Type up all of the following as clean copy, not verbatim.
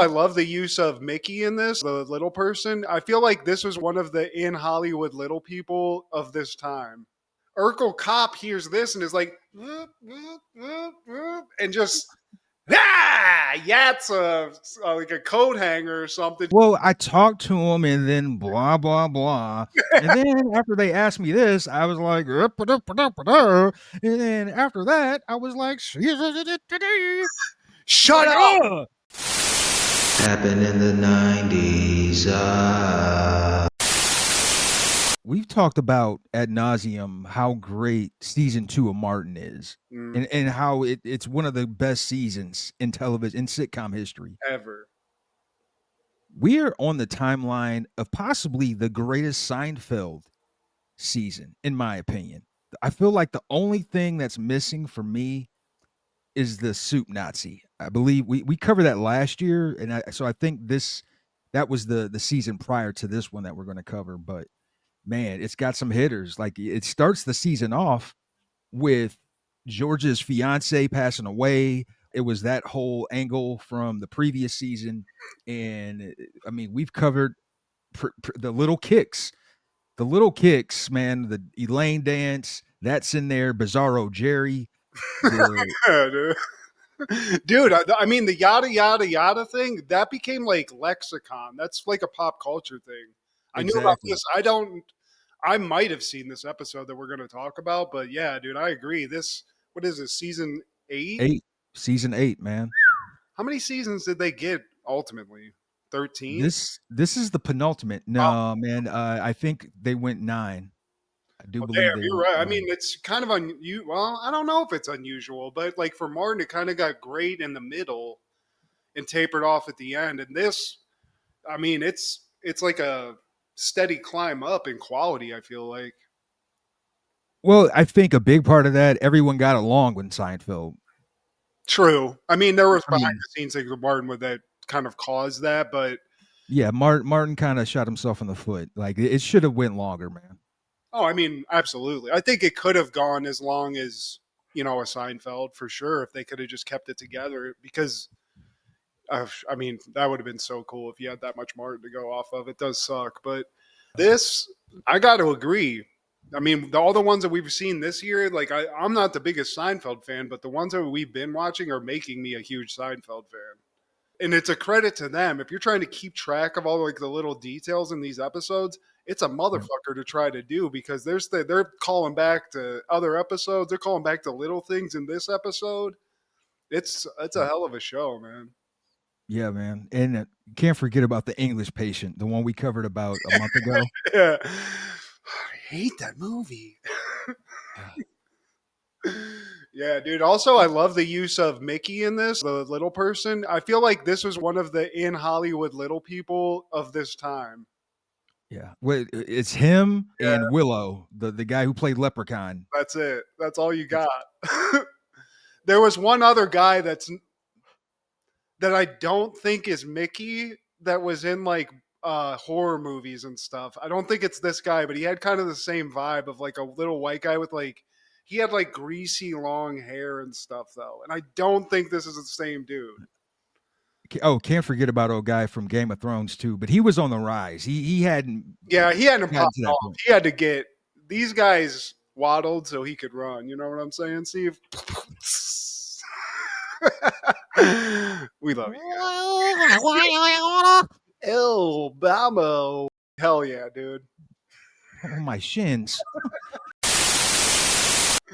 I love the use of Mickey in this, the little person. I feel like this was one of the in Hollywood little people of this time. Urkelcop hears this and is like, "Whoop, whoop, whoop, whoop," and just like a coat hanger or something. Well, I talked to him and then blah, blah, blah. And then after they asked me this, I was like, and then after that, I was like, Shut up! "Ugh." Happened in the 90s. We've talked about ad nauseum how great season 2 of Martin is, Mm, and how it's one of the best seasons in television, in sitcom history. ever. We're on the timeline of possibly the greatest Seinfeld season, in my opinion. I feel like the only thing that's missing for me is the soup Nazi. I believe we covered that last year, and so I think that was the season prior to this one that we're going to cover. But man, it's got some hitters. Like it starts the season off with George's fiance passing away. It was that whole angle from the previous season, and I mean we've covered the little kicks. The little kicks, man, the Elaine dance, that's in there. Bizarro Jerry, the Yeah, dude, I mean, the yada yada yada thing that became like lexicon. That's like a pop culture thing. I knew about exactly this. I don't. I might have seen this episode that we're going to talk about, but yeah, dude, I agree. This, what is this, season 8? season 8, man. How many seasons did they get ultimately? 13? This is the penultimate. Oh, No, man, I think they went 9. I do well, believe damn, they you're went right. I mean, 9. it's kind of well, I don't know if it's unusual, but like for Martin, it kind of got great in the middle and tapered off at the end. And this, I mean, it's like a steady climb up in quality, I feel like. Well, I think a big part of that, everyone got along with Seinfeld. True. I mean, there was I behind mean, the scenes things with Martin with that kind of caused that, but yeah, Martin kind of shot himself in the foot. Like it should have went longer, man. oh, I mean, absolutely. I think it could have gone as long as, a Seinfeld for sure if they could have just kept it together because I mean, that would have been so cool if you had that much Martin to go off of. It does suck, but this, I got to agree. I mean, all the ones that we've seen this year, like I'm not the biggest Seinfeld fan, but the ones that we've been watching are making me a huge Seinfeld fan. And it's a credit to them. If you're trying to keep track of all like the little details in these episodes, it's a Yeah. motherfucker to try to do because they're calling back to other episodes. They're calling back to little things in this episode. It's a hell of a show, man. Yeah, man. And you can't forget about the English Patient, the one we covered about a month ago. Yeah. I hate that movie. Yeah, dude. Also, I love the use of Mickey in this, the little person. I feel like this was one of the in Hollywood little people of this time. Yeah. Wait, it's him Yeah, and Willow, the guy who played Leprechaun. that's it. That's all you It's got. There was one other guy that I don't think is Mickey that was in like horror movies and stuff. I don't think it's this guy, but he had kind of the same vibe of like a little white guy with like he had like greasy long hair and stuff though. And I don't think this is the same dude. Oh, can't forget about old guy from Game of Thrones too, but he was on the rise. He hadn't Yeah, he hadn't gotten popped to that off. point. He had to get these guys waddled so he could run. You know what I'm saying, Steve? We love you. El Bamo. Hell yeah, dude. Oh, my shins.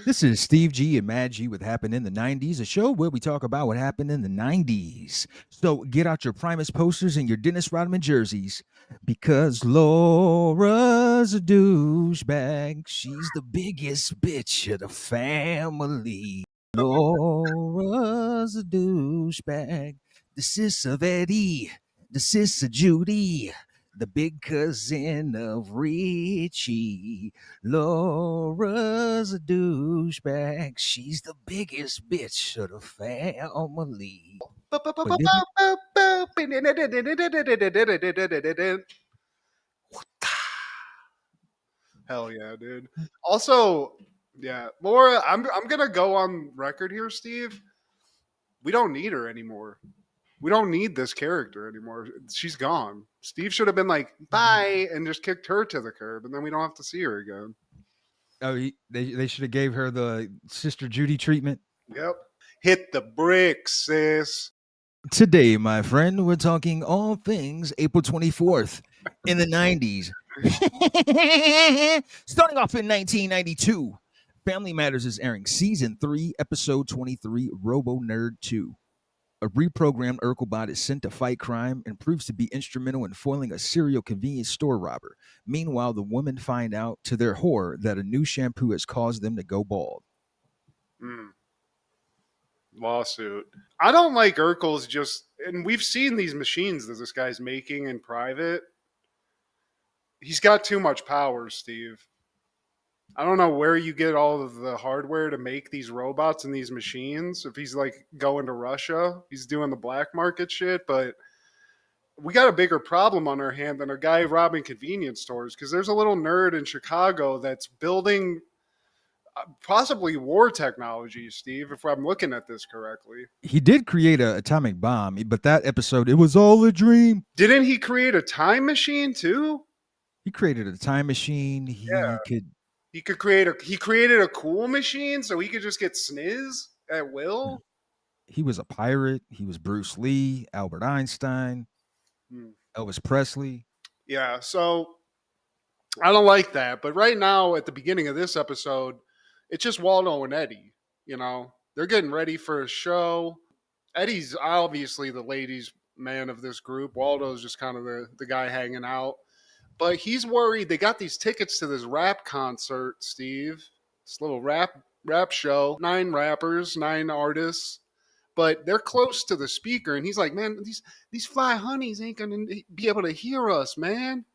This is Steve G and Mad G with Happened in the 90s, a show where we talk about what happened in the 90s. So get out your Primus posters and your Dennis Rodman jerseys because Laura's a douchebag. She's the biggest bitch of the family. Laura's a douchebag. The sis of Eddie, the sis of Judy, the big cousin of Richie. Laura's a douchebag. She's the biggest bitch of the family. But didn't Hell yeah, dude. Also, yeah, Laura, I'm gonna go on record here, Steve. We don't need her anymore. We don't need this character anymore. She's gone. Steve should have been like, bye, and just kicked her to the curb, and then we don't have to see her again. Oh, they should have gave her the Sister Judy treatment. Yep. Hit the bricks, sis. Today, my friend, we're talking all things April 24th in the 90s. Starting off in 1992, Family Matters is airing Season 3, Episode 23, Robo-Nerd 2. A reprogrammed Urkelbot is sent to fight crime and proves to be instrumental in foiling a serial convenience store robber. Meanwhile, the women find out, to their horror, that a new shampoo has caused them to go bald. Lawsuit. I don't like Urkel's just, and we've seen these machines that this guy's making in private. He's got too much power, Steve. I don't know where you get all of the hardware to make these robots and these machines. If he's like going to Russia, he's doing the black market shit, but we got a bigger problem on our hand than a guy robbing convenience stores, because there's a little nerd in Chicago that's building possibly war technology, Steve, if I'm looking at this correctly. He did create an atomic bomb, but that episode, it was all a dream. Didn't he create a time machine too? He created a time machine. He created a cool machine so he could just get sniz at will. He was a pirate. He was Bruce Lee, Albert Einstein, Elvis Presley. Yeah, so I don't like that. But right now, at the beginning of this episode, it's just Waldo and Eddie. You know, they're getting ready for a show. Eddie's obviously the ladies' man of this group. Waldo's just kind of the guy hanging out. But he's worried. They got these tickets to this rap concert, Steve. This little rap show. 9 rappers, 9 artists. But they're close to the speaker. And he's like, man, these fly honeys ain't going to be able to hear us, man.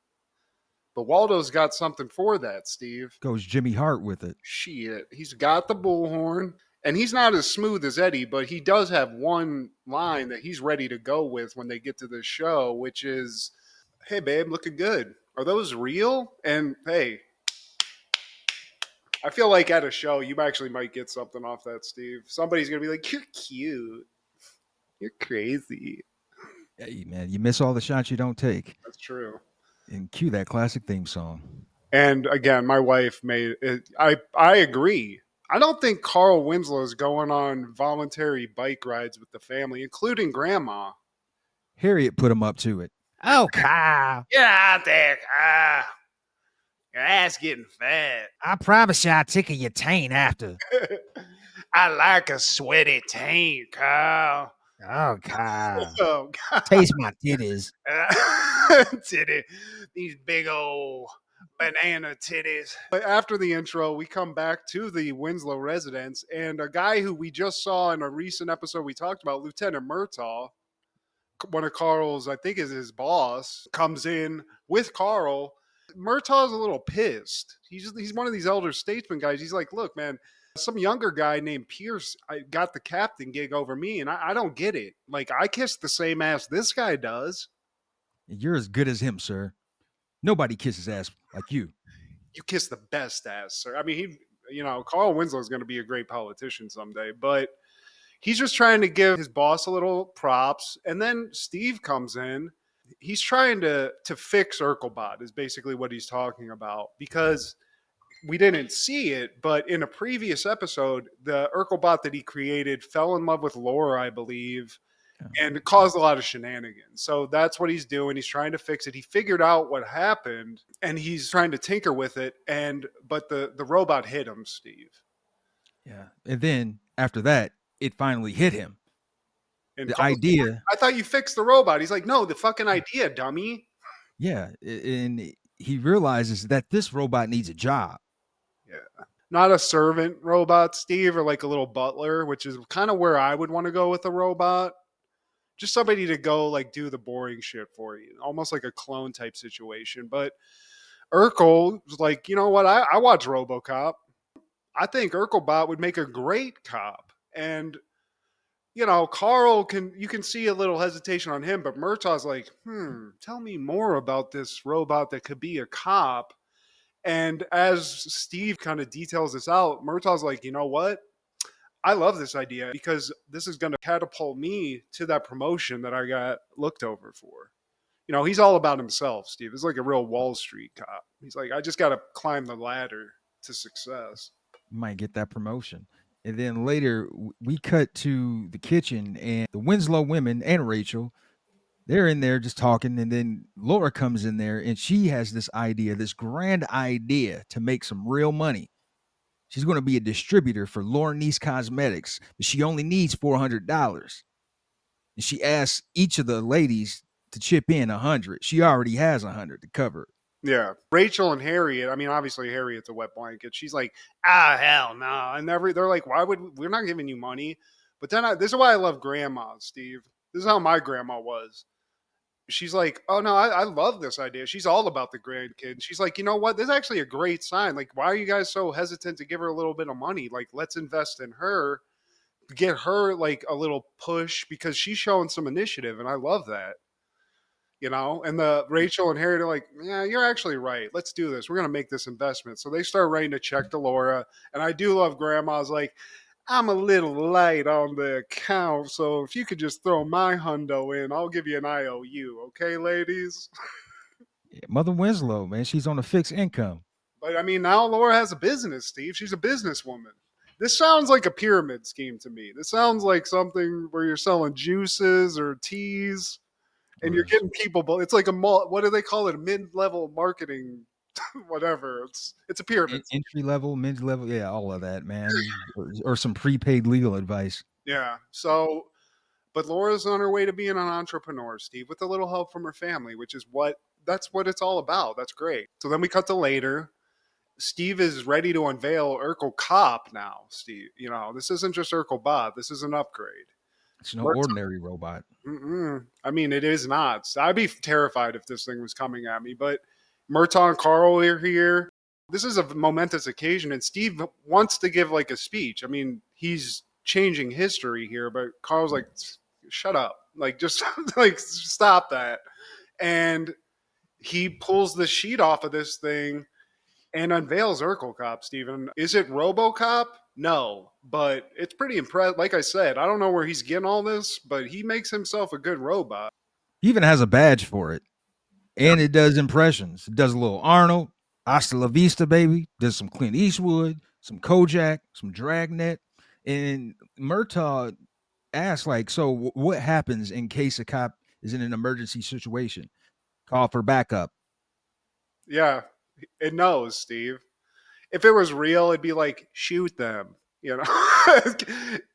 But Waldo's got something for that, Steve. Goes Jimmy Hart with it. Shit. He's got the bullhorn. And he's not as smooth as Eddie, but he does have one line that he's ready to go with when they get to the show, which is, hey, babe, looking good. Are those real? And hey, I feel like at a show, you actually might get something off that, Steve. Somebody's going to be like, you're cute. You're crazy. Hey, man, you miss all the shots you don't take. That's true. And cue that classic theme song. And again, my wife made it. I agree. I don't think Carl Winslow is going on voluntary bike rides with the family, including Grandma. Harriet put him up to it. Oh, Kyle. Get out there, Kyle. Your ass getting fat. I promise you I'll tickle your taint after. I like a sweaty taint, Kyle. Oh, Kyle. Oh, God. Taste my titties. Titty. These big old banana titties. But after the intro, we come back to the Winslow residence, and a guy who we just saw in a recent episode we talked about, Lieutenant Murtaugh, one of Carl's, I think is his boss, comes in with Carl. Murtaugh's a little pissed. He's one of these elder statesman guys. He's like, look, man, some younger guy named Pierce got the captain gig over me, and I don't get it. Like, I kissed the same ass this guy does. You're as good as him, sir. Nobody kisses ass like you. You kiss the best ass, sir. I mean, Carl Winslow is going to be a great politician someday, but he's just trying to give his boss a little props. And then Steve comes in. He's trying to fix Urkelbot is basically what he's talking about, because we didn't see it, but in a previous episode, the Urkelbot that he created fell in love with Laura, I believe, and it caused a lot of shenanigans. So that's what he's doing. He's trying to fix it. He figured out what happened, and he's trying to tinker with it. But the robot hit him, Steve. Yeah. And then after that, it finally hit him. And the idea. I thought you fixed the robot. He's like, no, the fucking idea, dummy. Yeah. And he realizes that this robot needs a job. Yeah. Not a servant robot, Steve, or like a little butler, which is kind of where I would want to go with a robot. Just somebody to go like do the boring shit for you. Almost like a clone type situation. But Urkel was like, you know what? I watch Robocop. I think Urkelbot would make a great cop. And, Carl you can see a little hesitation on him, but Murtaugh's like, tell me more about this robot that could be a cop. And as Steve kind of details this out, Murtaugh's like, you know what? I love this idea because this is going to catapult me to that promotion that I got looked over for. You know, he's all about himself, Steve. He's like a real Wall Street cop. He's like, I just got to climb the ladder to success. You might get that promotion. And then later, we cut to the kitchen, and the Winslow women and Rachel, they're in there just talking. And then Laura comes in there, and she has this idea, this grand idea to make some real money. She's going to be a distributor for Lauren Niece Cosmetics, but she only needs $400. And she asks each of the ladies to chip in 100. She already has 100 to cover it. Yeah. Rachel and Harriet, I mean, obviously Harriet's a wet blanket. She's like, hell no. And they're like, why would we're not giving you money? But then this is why I love grandmas, Steve. This is how my grandma was. She's like, oh no, I love this idea. She's all about the grandkids. She's like, you know what? This is actually a great sign. Like, why are you guys so hesitant to give her a little bit of money? Like, let's invest in her, get her like a little push because she's showing some initiative. And I love that. You know, and the Rachel and Harriet are like, yeah, you're actually right. Let's do this. We're going to make this investment. So they start writing a check to Laura. And I do love grandma's like, I'm a little light on the account. So if you could just throw my hundo in, I'll give you an IOU. Okay, ladies? Yeah, Mother Winslow, man, she's on a fixed income. But I mean, now Laura has a business, Steve. She's a businesswoman. This sounds like a pyramid scheme to me. This sounds like something where you're selling juices or teas. And you're getting people, but it's like what do they call it? A mid-level marketing, whatever. It's a pyramid. Entry level, mid level, yeah, all of that, man. Or some prepaid legal advice. Yeah. So, but Laura's on her way to being an entrepreneur, Steve, with a little help from her family, which is that's what it's all about. That's great. So then we cut to later. Steve is ready to unveil Urkelcop now, Steve. You know, this isn't just Urkelbot. This is an upgrade. It's no ordinary robot. I mean, it is not. I'd be terrified if this thing was coming at me. But Murtaugh and Carl are here. This is a momentous occasion, and Steve wants to give like a speech. I mean, he's changing history here, but Carl's like, "Shut up! Like, just like stop that." And he pulls the sheet off of this thing and unveils Urkelcop. Steven, is it Robocop? No, but it's pretty impressive. Like I said, I don't know where he's getting all this, but he makes himself a good robot. He even has a badge for it. And it does impressions. It does a little Arnold, Hasta La Vista, baby. Does some Clint Eastwood, some Kojak, some Dragnet. And Murtaugh asks, like, so what happens in case a cop is in an emergency situation? Call for backup. Yeah, it knows, Steve. If it was real, it'd be like, shoot them. You know,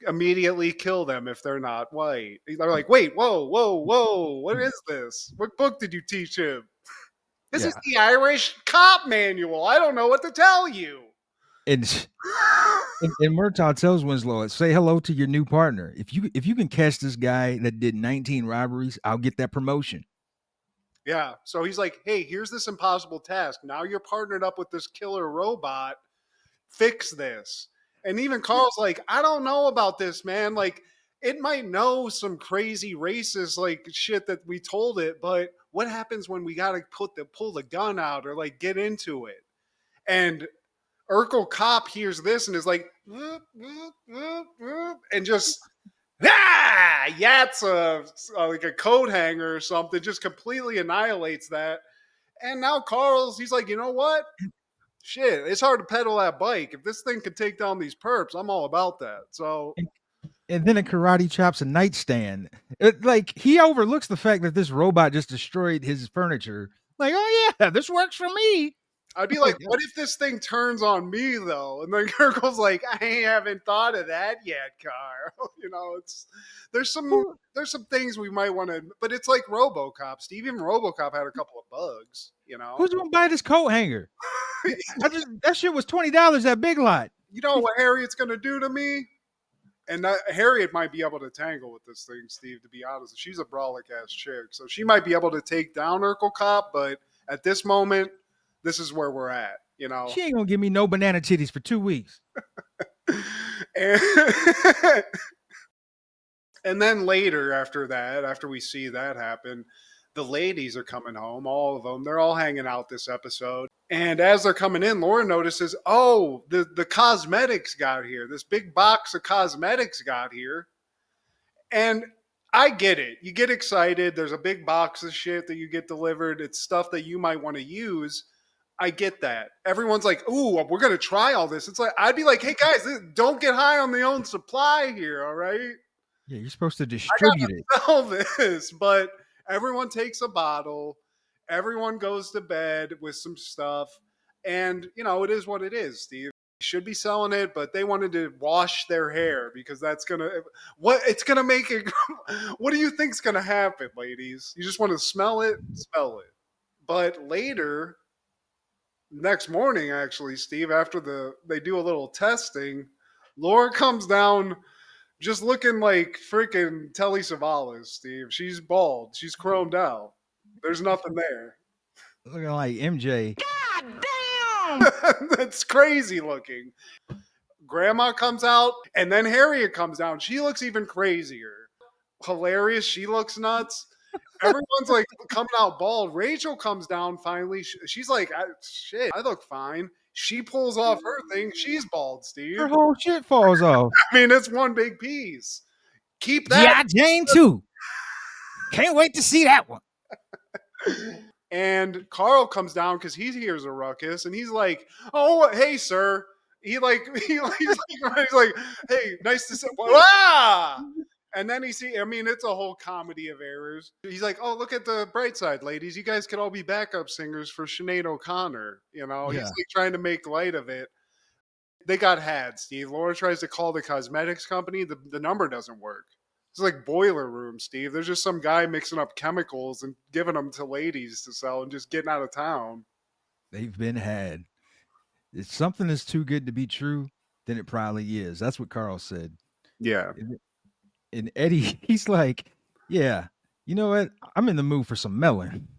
immediately kill them if they're not white. They're like, wait, whoa, what is this? What book did you teach him? This is the Irish cop manual. I don't know what to tell you. And Murtaugh tells Winslow, say hello to your new partner. If you can catch this guy that did 19 robberies, I'll get that promotion. Yeah. So he's like, hey, here's this impossible task. Now you're partnered up with this killer robot. Fix this. And even Carl's like, I don't know about this, man. Like, it might know some crazy racist like shit that we told it, but what happens when we gotta pull the gun out or like get into it? And Urkelcop hears this and is like, and just yats like a coat hanger or something, just completely annihilates that. And now he's like, you know what? Shit, it's hard to pedal that bike. If this thing could take down these perps, I'm all about that. So, and then a karate chops a nightstand. Like he overlooks the fact that this robot just destroyed his furniture. Like, oh yeah, this works for me. I'd be like, what if this thing turns on me though? And then Kirkle's like, I haven't thought of that yet, Carl. You know, there's some things we might want to, but it's like Robocop. Steve, even Robocop had a couple of bugs. You know, who's gonna buy this coat hanger? That shit was $20 at Big Lot. You know what Harriet's gonna do to me? And Harriet might be able to tangle with this thing, Steve, to be honest. She's a brolic ass chick. So she might be able to take down Urkelcop, but at this moment, this is where we're at, you know. She ain't gonna give me no banana titties for 2 weeks. And then later, after we see that happen, The ladies are coming home, all of them. They're all hanging out this episode. And as they're coming in, Laura notices, oh, the cosmetics got here. This big box of cosmetics got here. And I get it. You get excited. There's a big box of shit that you get delivered. It's stuff that you might want to use. I get that. Everyone's like, ooh, we're going to try all this. It's like, I'd be like, hey, guys, don't get high on the own supply here, all right? Yeah, you're supposed to distribute it. Sell this, but everyone takes a bottle. Everyone goes to bed with some stuff. And, it is what it is, Steve. Should be selling it, but they wanted to wash their hair because that's gonna make it. What do you think's gonna happen, ladies? You just want to smell it. But later, next morning, actually, Steve, after they do a little testing, Laura comes down just looking like freaking Telly Savalas, Steve. She's bald. She's chromed out. There's nothing there. Looking like MJ. God damn! That's crazy looking. Grandma comes out, and then Harriet comes down. She looks even crazier. Hilarious. She looks nuts. Everyone's like coming out bald. Rachel comes down finally. She's like, shit, I look fine. She pulls off her thing. She's bald, Steve. Her whole shit falls off. I mean, it's one big piece. Keep that. Yeah, Jane too. Can't wait to see that one. And Carl comes down because he hears a ruckus, and he's like, "Oh, hey, sir." He's like, "Hey, nice to see." Ah! And then it's a whole comedy of errors. He's like, "Oh, look at the bright side, ladies. You guys could all be backup singers for Sinead O'Connor." He's like trying to make light of it. They got had, Steve. Laura tries to call the cosmetics company. The number doesn't work. It's like boiler room, Steve. There's just some guy mixing up chemicals and giving them to ladies to sell and just getting out of town. They've been had. If something is too good to be true, then it probably is. That's what Carl said. Yeah. And Eddie, he's like, yeah, you know what? I'm in the mood for some melon.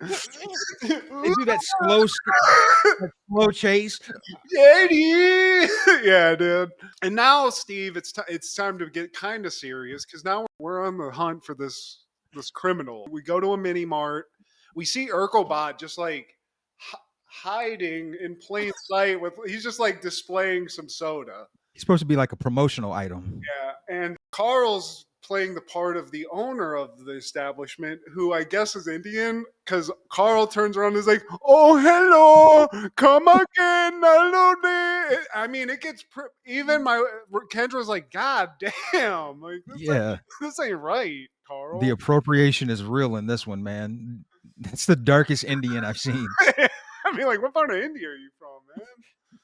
They do that slow chase. Eddie! Yeah, dude. And now, Steve, it's time to get kind of serious because now we're on the hunt for this criminal. We go to a mini mart. We see Urkelbot just like hiding in plain sight he's just like displaying some soda. He's supposed to be like a promotional item. Yeah, and Carl's playing the part of the owner of the establishment, who I guess is Indian, because Carl turns around and is like, "Oh, hello, come again, hello there." I mean, it gets even Kendra's like, "God damn, like this ain't right, Carl." The appropriation is real in this one, man. That's the darkest Indian I've seen. I mean, like, what part of India are you from, man?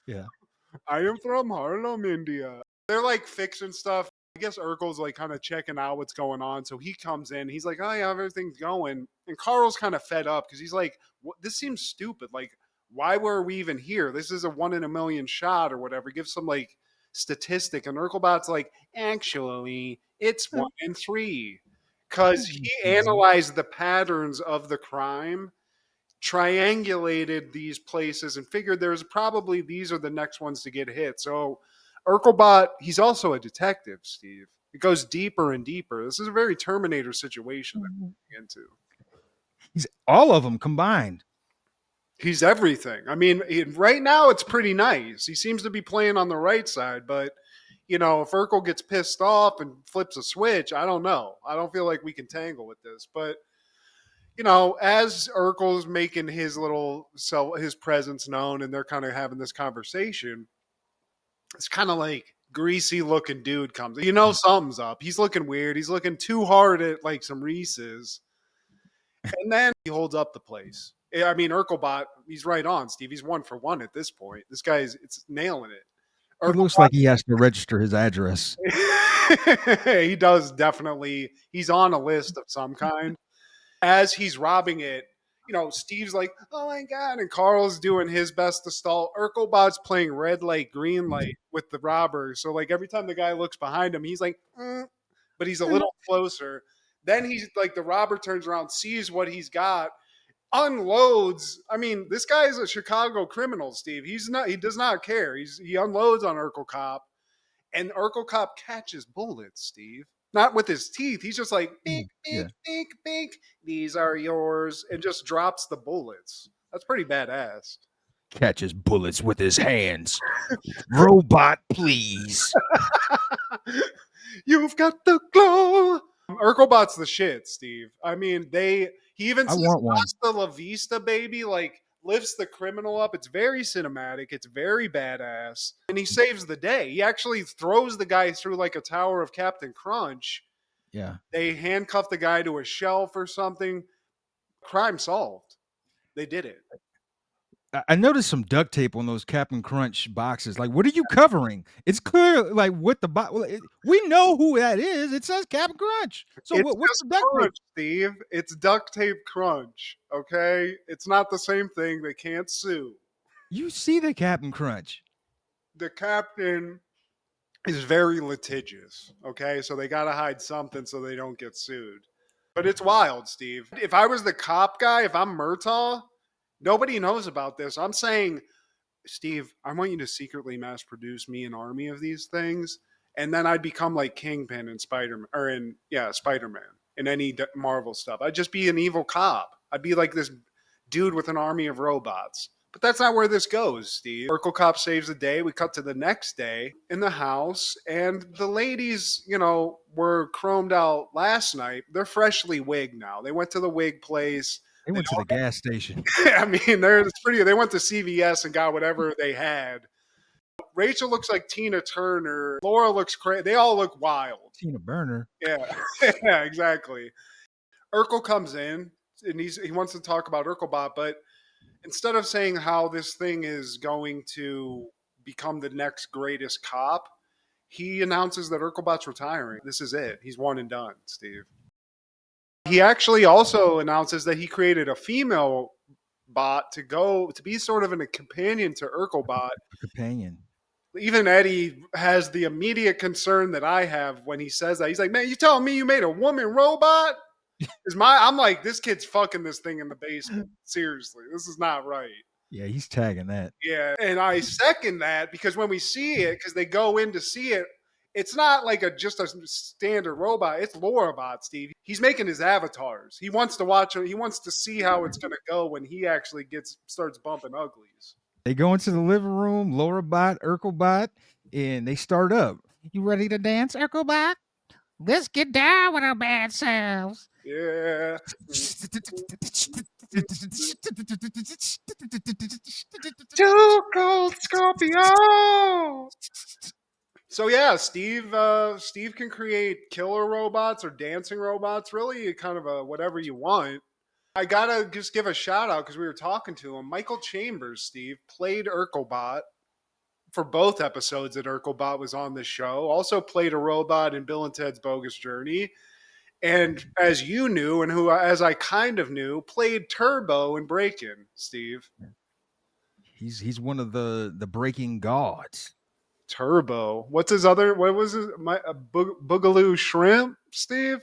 Yeah, I am from Harlem, India. They're like fixing stuff. I guess Urkel's like kind of checking out what's going on. So he comes in. He's like, "Oh yeah, everything's going." And Carl's kind of fed up because he's like, "This seems stupid. Like, why were we even here? This is a 1 in a million shot or whatever." Give some like statistic. And Urkelbot's like, "Actually, it's 1 in 3." Because he analyzed the patterns of the crime, triangulated these places, and figured there's probably these are the next ones to get hit. So Urkelbot, he's also a detective, Steve. It goes deeper and deeper. This is a very Terminator situation that we're getting into. He's all of them combined. He's everything. I mean, right now it's pretty nice. He seems to be playing on the right side, but if Urkel gets pissed off and flips a switch, I don't know. I don't feel like we can tangle with this, but as Urkel's making his presence known and they're kind of having this conversation, it's kind of like greasy looking dude comes. Something's up. He's looking weird. He's looking too hard at like some Reese's. And then he holds up the place. I mean, Urkelbot, he's right on, Steve. He's 1 for 1 at this point. This guy's nailing it. It looks like he has to register his address. He does, definitely. He's on a list of some kind. As he's robbing it, Steve's like, "Oh my God." And Carl's doing his best to stall. Urkelbot's playing red light, green light with the robber. So like every time the guy looks behind him, he's like, but he's a little closer. Then he's like, the robber turns around, sees what he's got, unloads. I mean, this guy is a Chicago criminal, Steve. He does not care. He unloads on Urkelcop, and Urkelcop catches bullets, Steve. Not with his teeth. He's just like, Yeah. bink, Yeah. bink, bink, bink. These are yours. And just drops the bullets. That's pretty badass. Catches bullets with his hands. Robot, please. You've got the glow. Urkelbot's the shit, Steve. I mean, he even I says want one. "Hasta la vista, baby." Like lifts the criminal up. It's very cinematic. It's very badass, and he saves the day. He actually throws the guy through like a tower of Captain Crunch. Yeah. They handcuff the guy to a shelf or something. Crime solved. They did it. I noticed some duct tape on those Captain Crunch boxes. Like, what are you covering? It's clear, like, what the box. We know who that is. It says Captain Crunch. So It's what's just the duct tape? Crunch, Steve. It's duct tape Crunch. Okay, it's not the same thing. They can't sue. You see the Captain Crunch. The captain is very litigious. Okay, so they got to hide something so they don't get sued. But it's wild, Steve. If I was the cop guy, if I'm Murtaugh, nobody knows about this. I'm saying, Steve, I want you to secretly mass produce me an army of these things, and then I'd become like Kingpin in Spider-Man, or in Spider-Man in any Marvel stuff. I'd just be an evil cop. I'd be like this dude with an army of robots. But that's not where this goes, Steve. Urkelcop saves the day. We cut to the next day in the house, and the ladies, were chromed out last night. They're freshly wigged now. They went to the wig place. They went to the gas station. I mean, it's pretty. They went to CVS and got whatever they had. Rachel looks like Tina Turner. Laura looks crazy. They all look wild. Tina Burner. Yeah, yeah, exactly. Urkel comes in and he wants to talk about Urkelbot, but instead of saying how this thing is going to become the next greatest cop, he announces that Urkelbot's retiring. This is it. He's one and done, Steve. He actually also announces that he created a female bot to be sort of a companion to Urkelbot. A companion. Even Eddie has the immediate concern that I have when he says that. He's like, "Man, you telling me you made a woman robot?" I'm like, this kid's fucking this thing in the basement. Seriously, this is not right. Yeah, he's tagging that. Yeah, and I second that because when we see it, because they go in to see it, it's not like just a standard robot. It's Lorabot, Steve. He's making his avatars. He wants to watch it. He wants to see how it's going to go when he actually starts bumping uglies. They go into the living room, Lorabot, Urkelbot, and they start up. You ready to dance, Urkelbot? Let's get down with our bad selves. Yeah. Too cold, Scorpio. So yeah, Steve can create killer robots or dancing robots. Really, kind of a whatever you want. I gotta just give a shout out because we were talking to him. Michael Chambers, Steve, played Urkelbot for both episodes that Urkelbot was on the show. Also played a robot in Bill and Ted's Bogus Journey. And as you knew, and as I kind of knew, played Turbo in Breakin', Steve. He's one of the breaking gods. Turbo. What was his? Boogaloo Shrimp, Steve?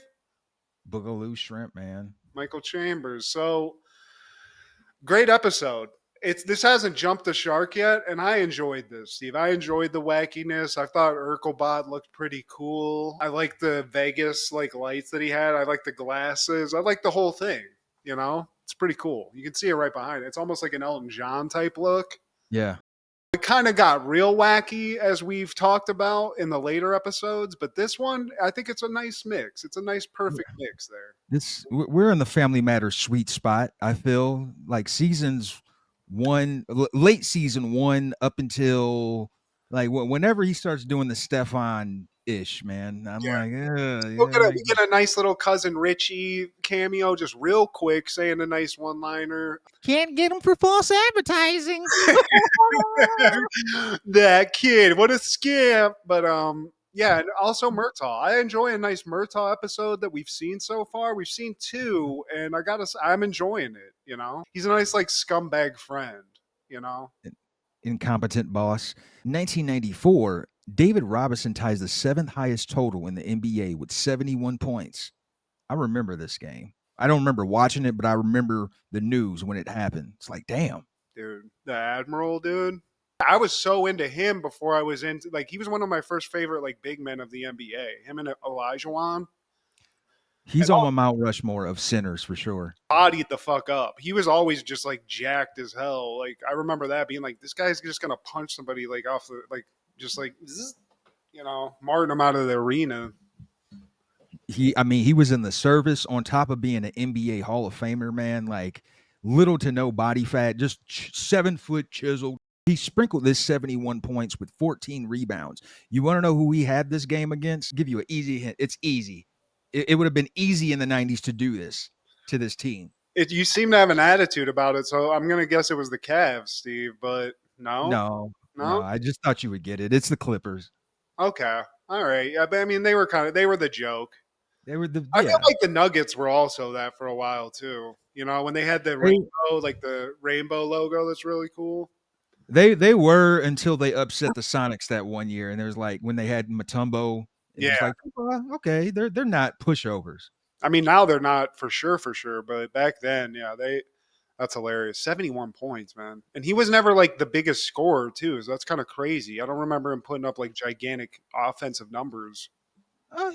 Boogaloo Shrimp, man. Michael Chambers. So great episode. This hasn't jumped the shark yet, and I enjoyed this, Steve. I enjoyed the wackiness. I thought Urkelbot looked pretty cool. I like the Vegas lights that he had. I like the glasses. I like the whole thing. It's pretty cool. You can see it right behind it. It's almost like an Elton John type look. Yeah. It kind of got real wacky as we've talked about in the later episodes, but this one, I think it's a nice mix. It's a nice, perfect mix there. We're in the Family Matters sweet spot. I feel like late season 1 up until like whenever he starts doing the Stefan ish, man, I'm like, We get a nice little cousin Richie cameo, just real quick, saying a nice one-liner. Can't get him for false advertising. That kid, what a scamp! But yeah, and also Murtaugh. I enjoy a nice Murtaugh episode that we've seen so far. We've seen 2, and I'm enjoying it. He's a nice scumbag friend. Incompetent boss. 1994, David Robinson ties the 7th highest total in the NBA with 71 points. I remember this game. I don't remember watching it, but I remember the news when it happened. It's like, damn. Dude, the Admiral, dude. I was so into him before I was into like he was one of my first favorite like big men of the NBA. Him and Elijah He's on my Mount Rushmore of centers for sure. bodied the fuck up. He was always just like jacked as hell. Like I remember that being like, this guy's just gonna punch somebody like off the like just like marting him out of the arena. He was in the service on top of being an NBA Hall of Famer, man. Like little to no body fat, just 7-foot chisel. He sprinkled this 71 points with 14 rebounds. You want to know who he had this game against? Give you an easy hint. It's easy. It would have been easy in the 90s to do this to this team. You seem to have an attitude about it, so I'm gonna guess it was the Cavs, Steve. But No. I just thought you would get it. It's the Clippers. Okay, all right. Yeah, but I mean, they were the joke. They were I feel like the Nuggets were also that for a while too. You know, when they had the rainbow, like the rainbow logo, that's really cool. They were until they upset the Sonics that one year, and there's like when they had Mutombo, it was like, okay, they're not pushovers. I mean, now they're not for sure, but back then, that's hilarious. 71 points, man, and he was never like the biggest scorer too, so that's kind of crazy. I don't remember him putting up like gigantic offensive numbers.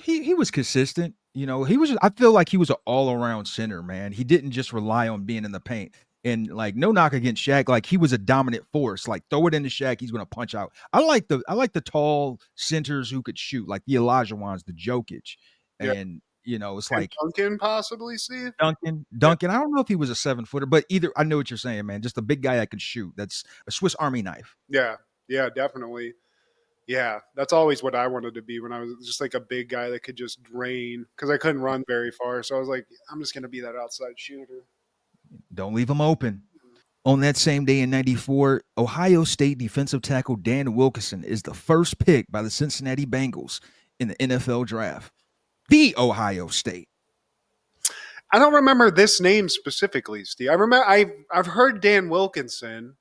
He was consistent. You know, I feel like he was an all around center, man. He didn't just rely on being in the paint. And like no knock against Shaq, like he was a dominant force. Like throw it into Shaq, he's gonna punch out. I like the tall centers who could shoot, like the Elijah Wans, the Jokic, and it's like Duncan possibly, Steve. Duncan. I don't know if he was a 7-footer, but either I know what you're saying, man. Just a big guy that could shoot. That's a Swiss Army knife. Yeah, definitely. Yeah, that's always what I wanted to be when I was just like a big guy that could just drain because I couldn't run very far. So I was like, I'm just going to be that outside shooter. Don't leave him open. On that same day in 94, Ohio State defensive tackle Dan Wilkinson is the first pick by the Cincinnati Bengals in the NFL draft. The Ohio State. I don't remember this name specifically, Steve. I remember I've heard Dan Wilkinson.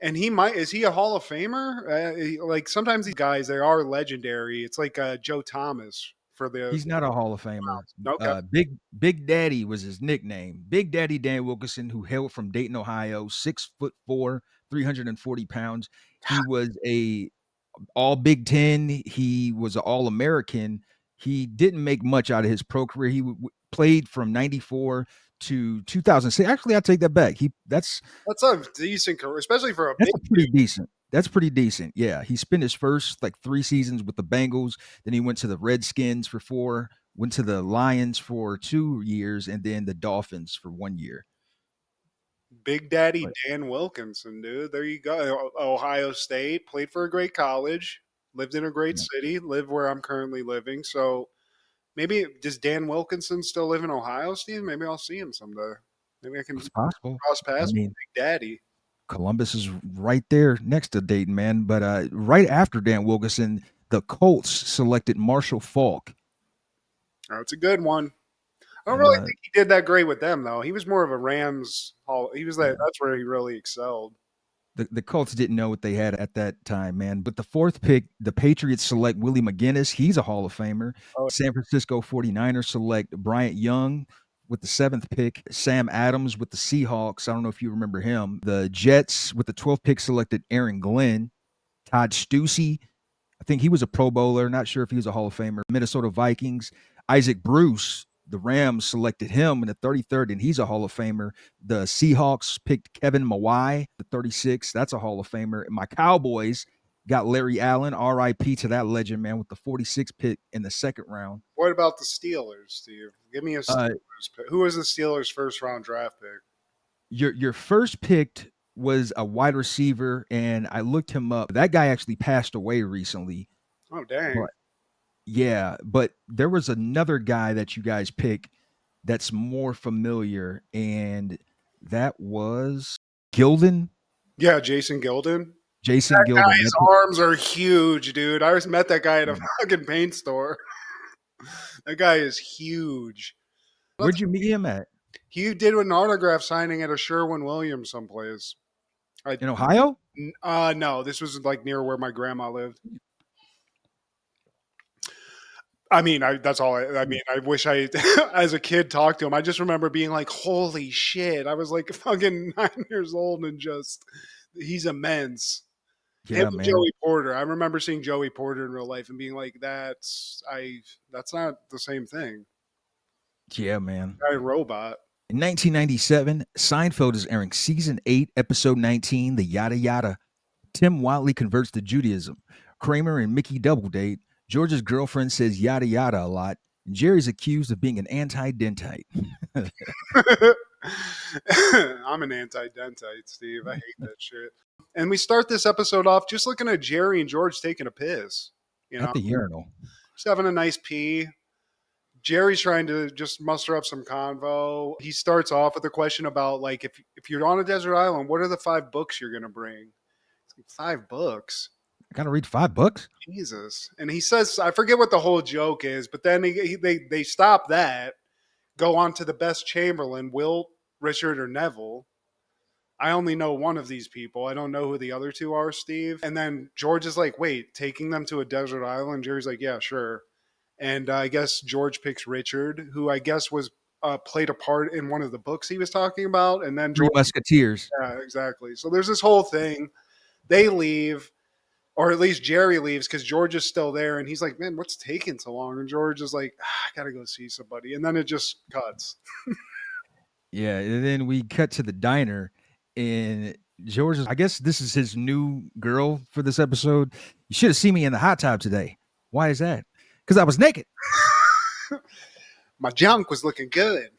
And is he a Hall of Famer? Like sometimes these guys, they are legendary. It's like Joe Thomas for the. He's not a Hall of Famer. Okay. Big Daddy was his nickname. Big Daddy Dan Wilkinson, who hailed from Dayton, Ohio, 6'4", 340 pounds. He was a all Big Ten. He was an All American. He didn't make much out of his pro career. He played from 94 to 2006. Actually, I take that back. That's a decent career, especially for a. That's pretty decent. Yeah, he spent his first like 3 seasons with the Bengals. Then he went to the Redskins for 4, went to the Lions for 2 years, and then the Dolphins for 1 year. Big Daddy Dan Wilkinson, dude. There you go. Ohio State, played for a great college, lived in a great city, lived where I'm currently living. So maybe does Dan Wilkinson still live in Ohio, Steve? Maybe I'll see him someday. Maybe I can cross paths with Big Daddy. Columbus is right there next to Dayton, man. But right after Dan Wilkinson, the Colts selected Marshall Faulk. Oh, it's a good one. I don't really think he did that great with them, though. He was more of a Rams. That's where he really excelled. The Colts didn't know what they had at that time, man. But the 4th pick, the Patriots select Willie McGinnis. He's a Hall of Famer. San Francisco 49ers select Bryant Young with the 7th pick. Sam Adams with the Seahawks. I don't know if you remember him. The Jets with the 12th pick selected Aaron Glenn. Todd Stussy, I think he was a Pro Bowler. Not sure if he was a Hall of Famer. Minnesota Vikings. Isaac Bruce, the Rams selected him in the 33rd, and he's a Hall of Famer. The Seahawks picked Kevin Mawai, the 36th. That's a Hall of Famer. And my Cowboys got Larry Allen, R.I.P. to that legend, man, with the 46th pick in the 2nd round. What about the Steelers, Steve? Give me a Steelers pick. Who was the Steelers' first-round draft pick? Your first picked was a wide receiver, and I looked him up. That guy actually passed away recently. Oh, dang. But there was another guy that you guys pick that's more familiar, and that was Gilden. Yeah, Jason Gilden. Gilden. Guy's arms are huge, dude. I just met that guy at a fucking paint store. That guy is huge. Where'd you meet him at? He did an autograph signing at a Sherwin-Williams someplace. In Ohio? No, this was like near where my grandma lived. I mean, that's all. I wish I, as a kid, talked to him. I just remember being like, "Holy shit!" I was like fucking 9 years old and just, he's immense. Him Yeah, and man. Joey Porter. I remember seeing Joey Porter in real life and being like, that's not the same thing. Yeah, man. Guy robot. In 1997, Seinfeld is airing season 8, episode 19, The Yada Yada. Tim Whatley converts to Judaism. Kramer and Mickey double date. George's girlfriend says yada yada a lot. And Jerry's accused of being an anti-dentite. I'm an anti-dentite, Steve. I hate that shit. And we start this episode off just looking at Jerry and George taking a piss. You know, At the urinal. just having a nice pee. Jerry's trying to just muster up some convo. He starts off with a question about like if you're on a desert island, what are the 5 books you're gonna bring? It's like, 5 books. I gotta read 5 books. Jesus. And he says, I forget what the whole joke is, but then they stop that, go on to the best Chamberlain, Wilt, Richard, or Neville. I only know one of these people. I don't know who the other 2 are, Steve. And then George is like, wait, taking them to a desert island? Jerry's like, yeah, sure. And I guess George picks Richard, who I guess was played a part in one of the books he was talking about. And then Three George, Musketeers. yeah, exactly. So there's this whole thing. They leave, or at least Jerry leaves because George is still there. And he's like, man, what's taking so long? And George is like, I got to go see somebody. And then it just cuts. Yeah, and then we cut to the diner, and George is, I guess this is his new girl for this episode. You should have seen me in the hot tub today. Why is that? Because I was naked. My junk was looking good.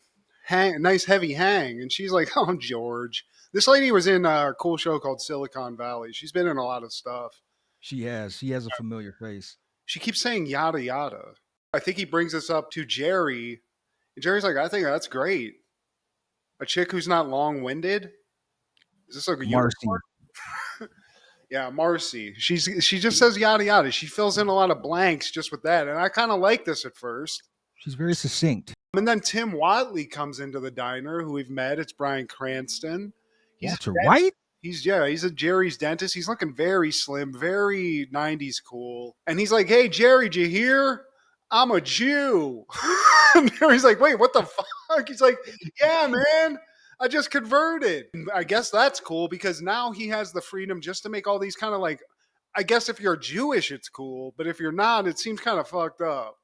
Nice heavy hang. And she's like, oh, George. This lady was in a cool show called Silicon Valley. She's been in a lot of stuff. She has a familiar face. She keeps saying yada yada. I think he brings this up to Jerry. And Jerry's like, I think that's great. A chick who's not long winded. Is this like a Marcy. unicorn? Yeah, Marcy. She just says yada yada. She fills in a lot of blanks just with that. And I kind of like this at first. She's very succinct. And then Tim Whatley comes into the diner, who we've met. It's Bryan Cranston. Walter White? He's a Jerry's dentist. He's looking very slim, very 90s cool. And he's like, hey, Jerry, did you hear? I'm a Jew. And Jerry's like, wait, what the fuck? He's like, yeah, man, I just converted. And I guess that's cool because now he has the freedom just to make all these kind of like, I guess if you're Jewish, it's cool. But if you're not, it seems kind of fucked up.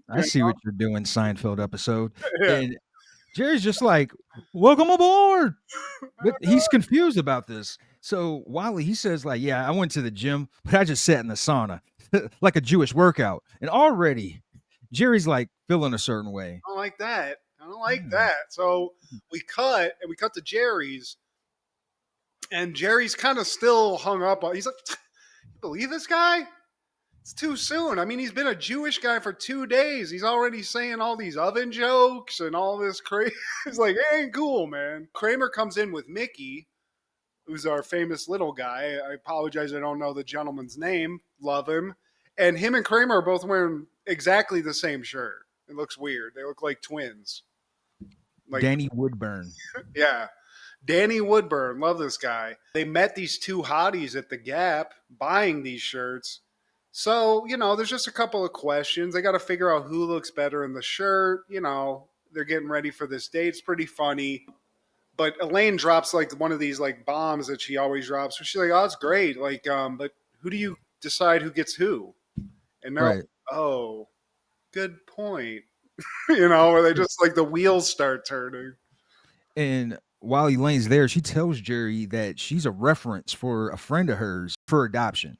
I see what you're doing, Seinfeld episode. Yeah. And Jerry's just like, welcome aboard. But he's confused about this. So Wally, he says, like, yeah, I went to the gym, but I just sat in the sauna, like a Jewish workout. And already Jerry's like feeling a certain way. I don't like that. I don't like that. So we cut to Jerry's, and Jerry's kind of still hung up on. He's like, you believe this guy? It's too soon. I mean, he's been a Jewish guy for 2 days. He's already saying all these oven jokes and all this crazy. He's like, it ain't cool, man. Kramer comes in with Mickey, who's our famous little guy. I apologize, I don't know the gentleman's name. Love him. And him and Kramer are both wearing exactly the same shirt. It looks weird. They look like twins. Like Danny Woodburn. Yeah. Danny Woodburn. Love this guy. They met these 2 hotties at the Gap buying these shirts. So, there's just a couple of questions. They got to figure out who looks better in the shirt. They're getting ready for this date. It's pretty funny. But Elaine drops like one of these like bombs that she always drops. So she's like, oh, it's great. Like, but who do you decide who gets who? And they're Right. like, oh, good point. Where they just like the wheels start turning. And while Elaine's there, she tells Jerry that she's a reference for a friend of hers for adoption.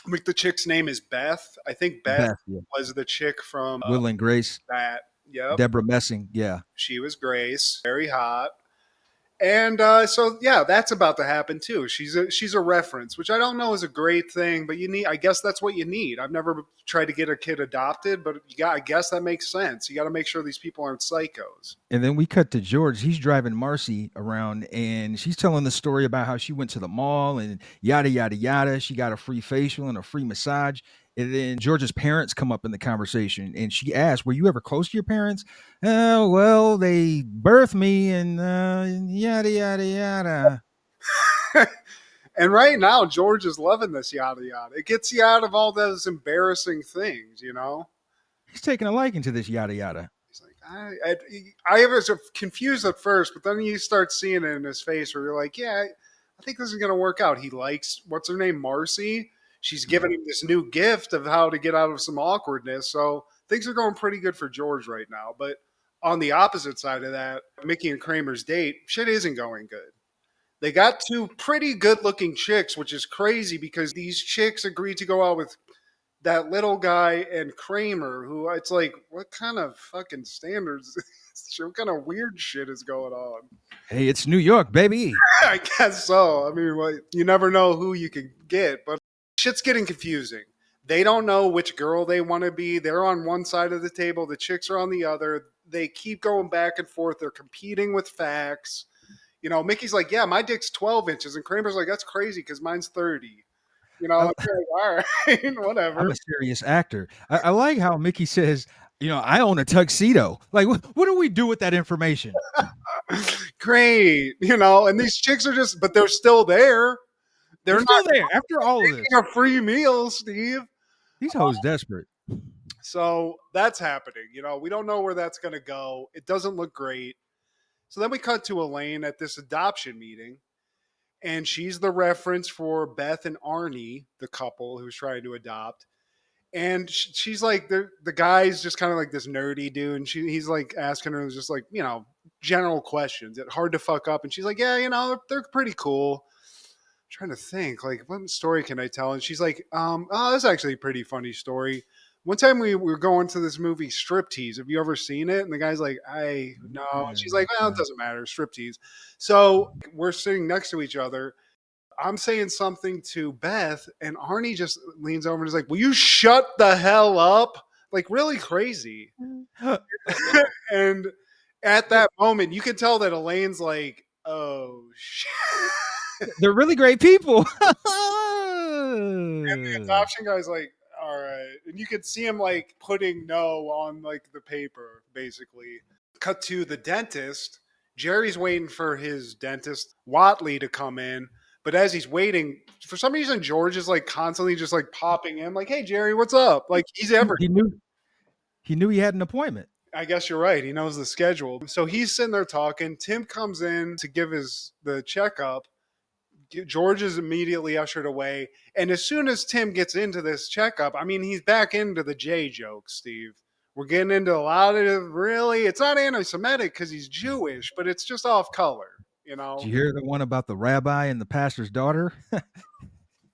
Like the chick's name is Beth. I think Beth yeah. was the chick from Will and Grace. that. Yep. Deborah Messing. Yeah. She was Grace. Very hot. And so yeah, that's about to happen too. She's a reference, which I don't know is a great thing, but I guess that's what you need. I've never tried to get a kid adopted, but I guess that makes sense. You got to make sure these people aren't psychos. And then we cut to George. He's driving Marcy around, and she's telling the story about how she went to the mall and yada yada yada. She got a free facial and a free massage. And then George's parents come up in the conversation, and she asks, were you ever close to your parents? Oh, well, they birthed me and yada, yada, yada. And right now, George is loving this yada yada. It gets you out of all those embarrassing things, He's taking a liking to this yada, yada. He's like, I was confused at first, but then you start seeing it in his face where you're like, yeah, I think this is going to work out. He likes, what's her name, Marcy. She's giving him this new gift of how to get out of some awkwardness. So things are going pretty good for George right now. But on the opposite side of that, Mickey and Kramer's date, shit isn't going good. They got two pretty good looking chicks, which is crazy because these chicks agreed to go out with that little guy and Kramer, who it's like, what kind of fucking standards? What kind of weird shit is going on? Hey, it's New York, baby. I guess so. I mean, well, you never know who you can get, but shit's getting confusing. They don't know which girl they want to be. They're on one side of the table, the chicks are on the other. They keep going back and forth. They're competing with facts. You know, Mickey's like, yeah, my dick's 12 inches. And Kramer's like, that's crazy because mine's 30. You know, I, like, all right, whatever. I'm a serious actor. I like how Mickey says, I own a tuxedo. Like, what do we do with that information? Great. You know, and these chicks are just, but they're still there. They're They're still not there after all of this. taking a free meal, Steve. These hoes desperate. So that's happening. You know, we don't know where that's going to go. It doesn't look great. So then we cut to Elaine at this adoption meeting, and she's the reference for Beth and Arnie, the couple who's trying to adopt. And she's like, the guy's just kind of like this nerdy dude, and he's like asking her just like, you know, general questions. It's hard to fuck up. And she's like, yeah, you know, they're pretty cool. I'm trying to think, like, what story can I tell? And she's like, oh, that's actually a pretty funny story. One time we were going to this movie Striptease. Have you ever seen it? And the guy's like, no. And she's like, well, it doesn't matter, Striptease. So we're sitting next to each other. I'm saying something to Beth, and Arnie just leans over and is like, will you shut the hell up? Like, really crazy. And at that moment, you can tell that Elaine's like, oh, shit. They're really great people. And the adoption guy's like, all right. And you could see him like putting no on like the paper, basically. Cut to the dentist. Jerry's waiting for his dentist, Whatley, to come in. But as he's waiting, for some reason, George is like constantly just like popping in, like, hey, Jerry, what's up? Like, he's ever. He knew he had an appointment. I guess you're right. He knows the schedule. So he's sitting there talking. Tim comes in to give the checkup. George is immediately ushered away. And as soon as Tim gets into this checkup, I mean, he's back into the J jokes, Steve. We're getting into a lot of really, it's not anti-Semitic because he's Jewish, but it's just off color, you know? Did you hear the one about the rabbi and the pastor's daughter?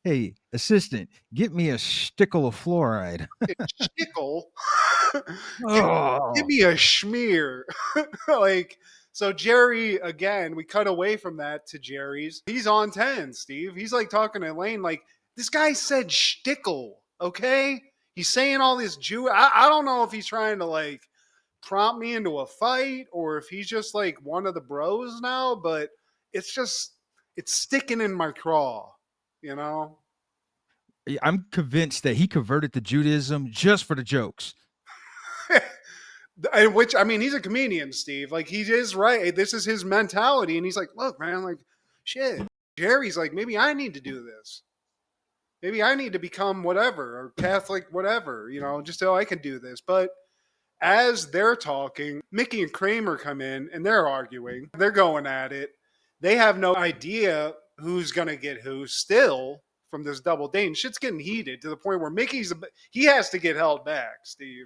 Hey, assistant, get me a stickle of fluoride. Stickle? Oh. Give me a schmear. Like, so Jerry, again, we cut away from that to Jerry's. He's on 10, Steve. He's like talking to Elaine like, this guy said shtickle, okay? He's saying all this Jew. I don't know if he's trying to like prompt me into a fight or if he's just like one of the bros now, but it's sticking in my craw, you know? I'm convinced that he converted to Judaism just for the jokes. Which, I mean, he's a comedian, Steve. Like, he is right. This is his mentality. And he's like, look, man, like, shit. Jerry's like, maybe I need to do this. Maybe I need to become whatever, or Catholic whatever, you know, just so I can do this. But as they're talking, Mickey and Kramer come in, and they're arguing. They're going at it. They have no idea who's going to get who still from this double date. And shit's getting heated to the point where he has to get held back, Steve.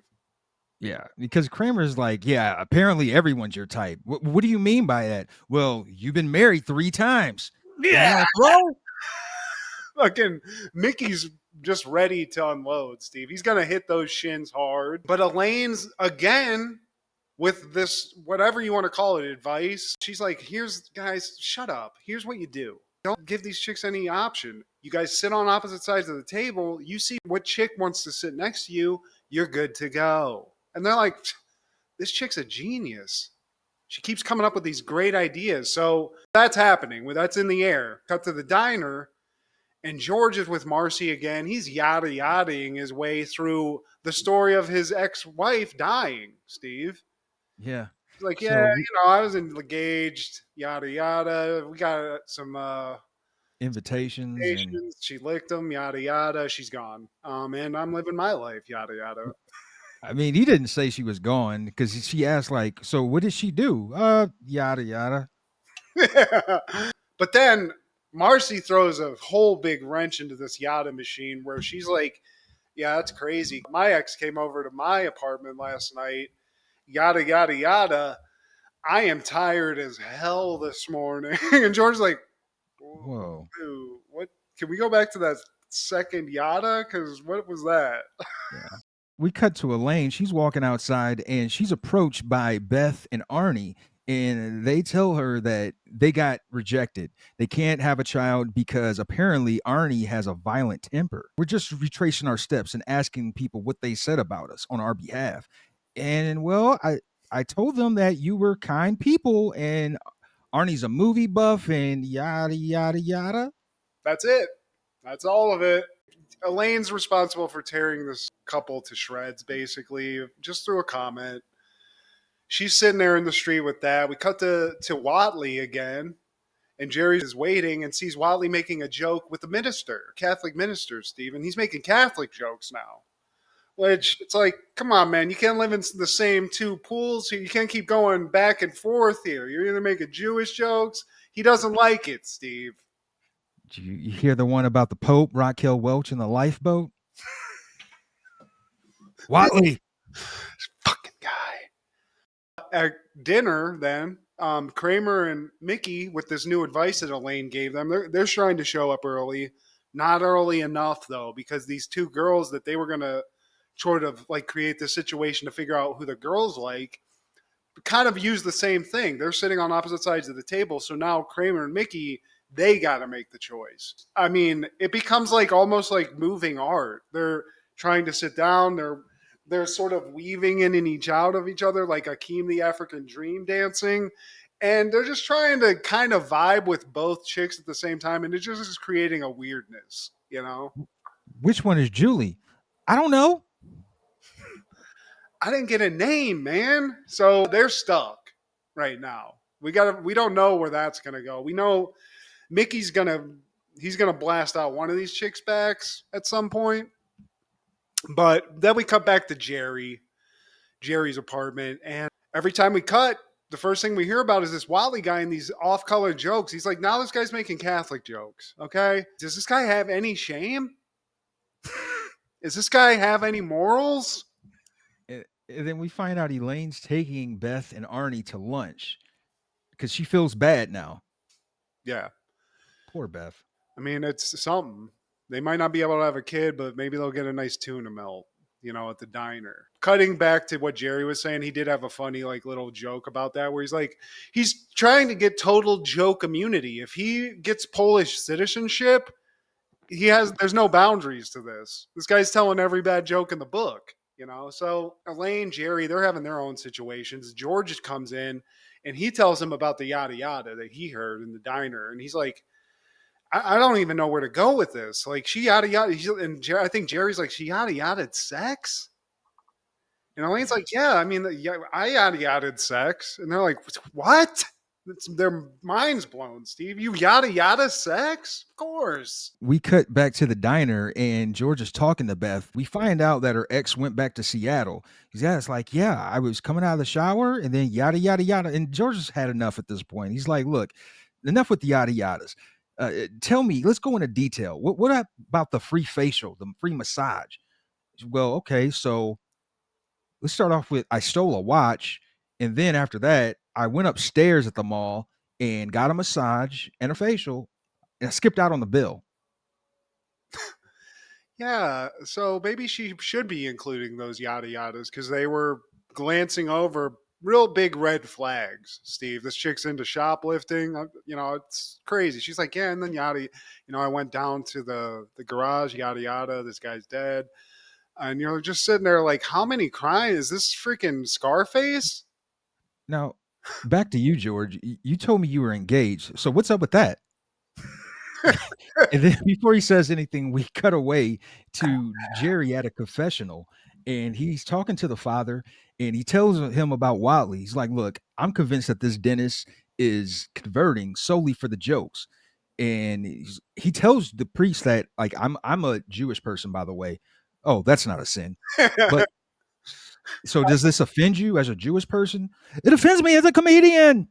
Yeah, because Kramer's like, yeah, apparently everyone's your type. What do you mean by that? Well, you've been married 3 times. Yeah, like, bro. Fucking Mickey's just ready to unload, Steve. He's gonna hit those shins hard. But Elaine's again with this, whatever you want to call it, advice. She's like, guys, shut up. Here's what you do. Don't give these chicks any option. You guys sit on opposite sides of the table. You see what chick wants to sit next to you. You're good to go. And they're like, this chick's a genius. She keeps coming up with these great ideas. So that's happening. That's in the air. Cut to the diner, and George is with Marcy again. He's yada-yadaing his way through the story of his ex-wife dying, Steve. Yeah. He's like, yeah, I was engaged, yada, yada. We got some invitations. She licked them, yada, yada. She's gone. And I'm living my life, yada, yada. I mean, he didn't say she was gone because she asked, like, so what did she do? Yada, yada. But then Marcy throws a whole big wrench into this yada machine where she's like, yeah, that's crazy. My ex came over to my apartment last night, yada, yada, yada. I am tired as hell this morning. And George's like, Whoa. what? Can we go back to that second yada? Because what was that? Yeah. We cut to Elaine. She's walking outside and she's approached by Beth and Arnie. And they tell her that they got rejected. They can't have a child because apparently Arnie has a violent temper. We're just retracing our steps and asking people what they said about us on our behalf. And well, I told them that you were kind people and Arnie's a movie buff and yada, yada, yada. That's it. That's all of it. Elaine's responsible for tearing this couple to shreds, basically, just through a comment. She's sitting there in the street with that. We cut to Whatley again, and Jerry is waiting and sees Whatley making a joke with the minister, Catholic minister, Stephen. He's making Catholic jokes now. Which, it's like, come on, man. You can't live in the same two pools. You can't keep going back and forth here. You're either making Jewish jokes. He doesn't like it, Steve. Did you hear the one about the Pope, Raquel Welch, and the lifeboat? Whatley. Fucking guy. At dinner, then, Kramer and Mickey, with this new advice that Elaine gave them, they're trying to show up early. Not early enough, though, because these two girls that they were going to sort of like create this situation to figure out who the girls like kind of use the same thing. They're sitting on opposite sides of the table. So now Kramer and Mickey, they got to make the choice. I mean, it becomes like almost like moving art. They're trying to sit down. They're sort of weaving in and each out of each other like Akeem the African Dream dancing. And they're just trying to kind of vibe with both chicks at the same time. And it just is creating a weirdness, you know? Which one is Julie? I don't know. I didn't get a name, man. So they're stuck right now. We don't know where that's gonna go. We know Mickey's gonna blast out one of these chicks' backs at some point. But then we cut back to Jerry's apartment, and every time we cut, the first thing we hear about is this Whatley guy and these off-color jokes. He's like, now this guy's making Catholic jokes. Okay, does this guy have any shame? Does this guy have any morals? And then we find out Elaine's taking Beth and Arnie to lunch because she feels bad now. Yeah. Poor Beth. I mean, it's something. They might not be able to have a kid, but maybe they'll get a nice tuna melt, at the diner. Cutting back to what Jerry was saying, he did have a funny, like, little joke about that where he's like, he's trying to get total joke immunity. If he gets Polish citizenship, there's no boundaries to this. This guy's telling every bad joke in the book. So Elaine, Jerry, they're having their own situations. George comes in and he tells him about the yada yada that he heard in the diner. And he's like, I don't even know where to go with this. Like, she yada yada. And I think Jerry's like, she yada yada sex? And Elaine's like, yeah, I mean, I yada yada sex. And they're like, what? Their minds blown, Steve. You yada yada sex? Of course. We cut back to the diner and George is talking to Beth. We find out that her ex went back to Seattle. It's like, yeah, I was coming out of the shower and then yada, yada, yada. And George has had enough at this point. He's like, look, enough with the yada yadas. Tell me, let's go into detail. What about the free facial, the free massage? Well, okay, so let's start off with I stole a watch. And then after that, I went upstairs at the mall and got a massage and a facial, and I skipped out on the bill. Yeah, so maybe she should be including those yada yadas because they were glancing over real big red flags, Steve. This chick's into shoplifting. It's crazy. She's like, yeah, and then yada, I went down to the garage, yada yada. This guy's dead. And you're just sitting there like, how many crimes? Is this freaking Scarface? Now, back to you, George. You told me you were engaged. So what's up with that? And then before he says anything, we cut away to Jerry at a confessional. And he's talking to the father and he tells him about Whatley. He's like, look, I'm convinced that this dentist is converting solely for the jokes. And he tells the priest that, like, I'm a Jewish person, by the way. Oh, that's not a sin. But so does this offend you as a Jewish person? It offends me as a comedian.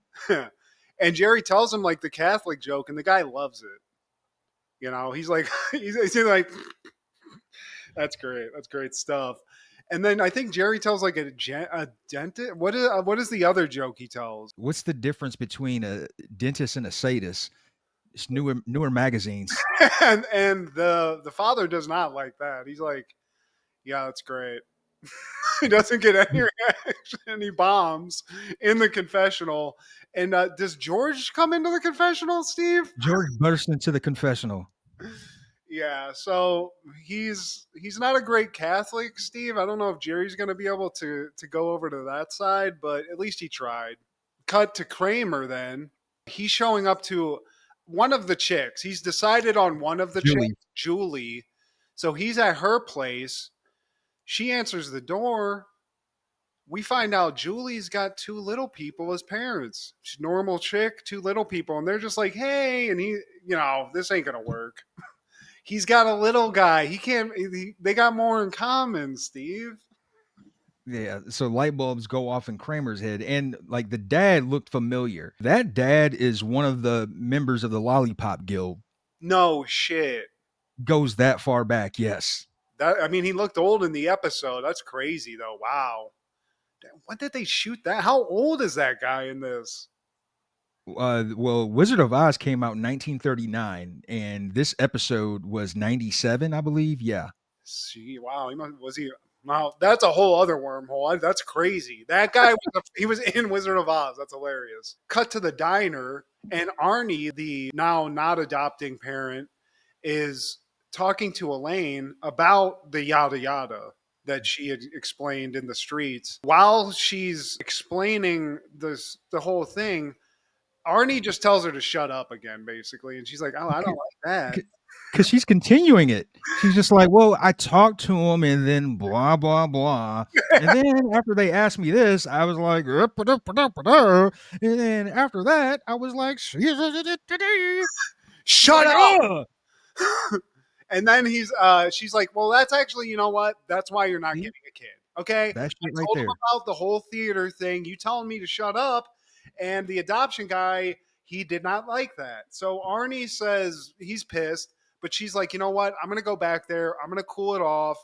And Jerry tells him like the Catholic joke and the guy loves it. You know, he's like, he's like, that's great. That's great stuff. And then I think Jerry tells like a dentist. What is the other joke he tells? What's the difference between a dentist and a sadist? It's newer magazines. And the father does not like that. He's like, yeah, that's great. He doesn't get any reaction. He bombs in the confessional. And does George come into the confessional, Steve? George burst into the confessional. Yeah, so he's not a great Catholic, Steve. I don't know if Jerry's going to be able to go over to that side, but at least he tried. Cut to Kramer then. He's showing up to one of the chicks. He's decided on one of the Julie. chicks, Julie. So he's at her place. She answers the door. We find out Julie's got two little people as parents. She's a normal chick, two little people, and they're just like, hey, and this ain't going to work. He's got a little guy. He can't. They got more in common, Steve. Yeah, so light bulbs go off in Kramer's head, and like the dad looked familiar. That dad is one of the members of the Lollipop Guild. No shit. Goes that far back, yes. He looked old in the episode. That's crazy, though. Wow. When did they shoot that? How old is that guy in this? Well, Wizard of Oz came out in 1939, and this episode was 97, I believe. Yeah. See, wow. Was he? Wow, that's a whole other wormhole. That's crazy. That guy he was in Wizard of Oz. That's hilarious. Cut to the diner, and Arnie, the now not adopting parent, is talking to Elaine about the yada yada that she had explained in the streets. While she's explaining the whole thing, Arnie just tells her to shut up again, basically. And she's like, oh, I don't like that. Because she's continuing it. She's just like, well, I talked to him and then blah, blah, blah. And then after they asked me this, I was like, and then after that, I was like, shut up. And then she's like, well, that's actually, you know what? That's why you're not getting a kid. Okay. That shit I right told there. him about the whole theater thing. You telling me to shut up. And the adoption guy, he did not like that. So Arnie says he's pissed, but she's like, you know what? I'm going to go back there. I'm going to cool it off.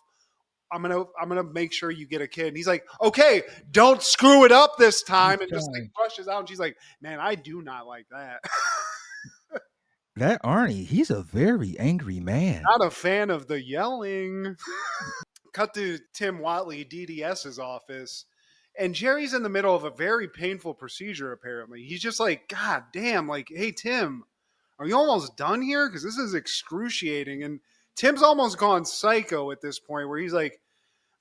I'm gonna make sure you get a kid. And he's like, okay, don't screw it up this time. And just like brushes out. And she's like, man, I do not like that. That Arnie, he's a very angry man. Not a fan of the yelling. Cut to Tim Whatley, DDS's office. And Jerry's in the middle of a very painful procedure, apparently. He's just like, God damn, like, hey, Tim, are you almost done here? Because this is excruciating. And Tim's almost gone psycho at this point where he's like,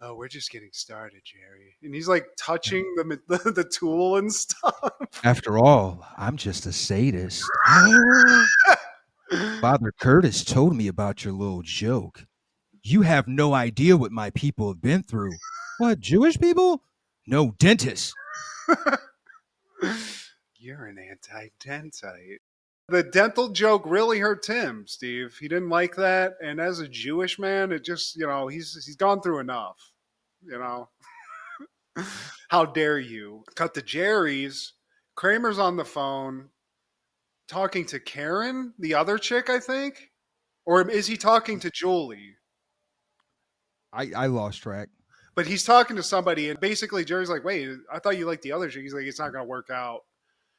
oh, we're just getting started, Jerry. And he's like touching the tool and stuff. After all, I'm just a sadist. Father Curtis told me about your little joke. You have no idea what my people have been through. What, Jewish people? No, dentists. You're an anti-dentite. The dental joke really hurt Tim, Steve. He didn't like that. And as a Jewish man, it just, he's gone through enough. How dare you? Cut to Jerry's. Kramer's on the phone talking to Karen, the other chick, I think. Or is he talking to Julie? I lost track. But he's talking to somebody, and basically Jerry's like, wait, I thought you liked the other chick. He's like, it's not going to work out.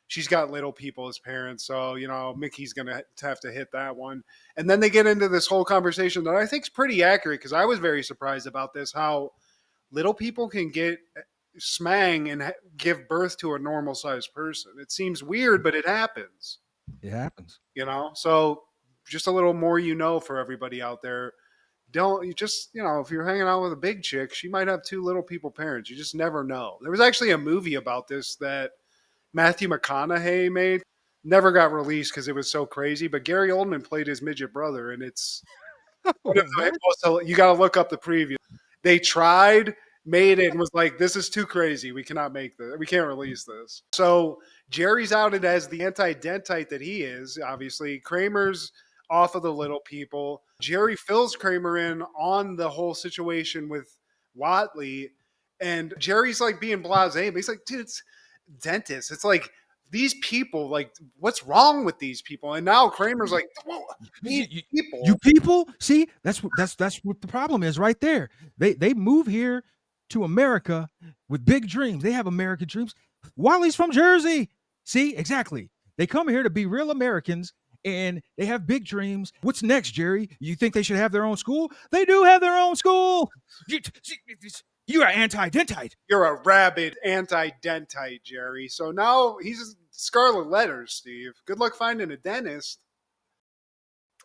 She's got little people as parents, so, Mickey's going to have to hit that one. And then they get into this whole conversation that I think is pretty accurate, because I was very surprised about this, how little people can get smang and give birth to a normal-sized person. It seems weird, but it happens. It happens. So just a little more for everybody out there. Don't you just, if you're hanging out with a big chick, she might have two little people parents. You just never know. There was actually a movie about this that Matthew McConaughey made. Never got released because it was so crazy. But Gary Oldman played his midget brother, and it's you got to look up the preview. They tried, made it, and was like, "This is too crazy. We cannot make this. We can't release this." So Jerry's outed as the anti-dentite that he is. Obviously, Kramer's off of the little people. Jerry fills Kramer in on the whole situation with Whatley, and Jerry's like being blasé, but he's like, dude, it's dentist. It's like these people, like, what's wrong with these people? And now Kramer's like, well, these people. You people, see, that's what the problem is right there. They move here to America with big dreams. They have American dreams. Whatley's from Jersey. See, exactly. They come here to be real Americans and they have big dreams. What's next, Jerry? You think they should have their own school? They do have their own school. You are anti-dentite. You're a rabid anti-dentite, Jerry. So now he's scarlet letters, Steve. Good luck finding a dentist.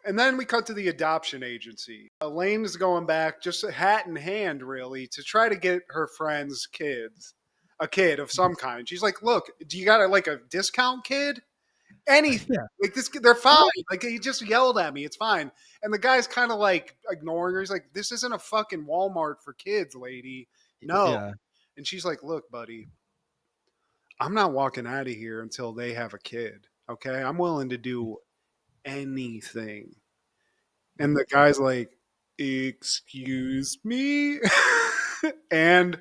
And then we cut to the adoption agency. Elaine's going back, just hat in hand, really, to try to get her friend's a kid of some kind. She's like, look, do you got a discount kid? Anything. Yeah. Like this, they're fine. Like he just yelled at me. It's fine. And the guy's kind of like ignoring her. He's like, this isn't a fucking Walmart for kids, lady. No. Yeah. And she's like, look, buddy, I'm not walking out of here until they have a kid. Okay. I'm willing to do anything. And the guy's like, excuse me? And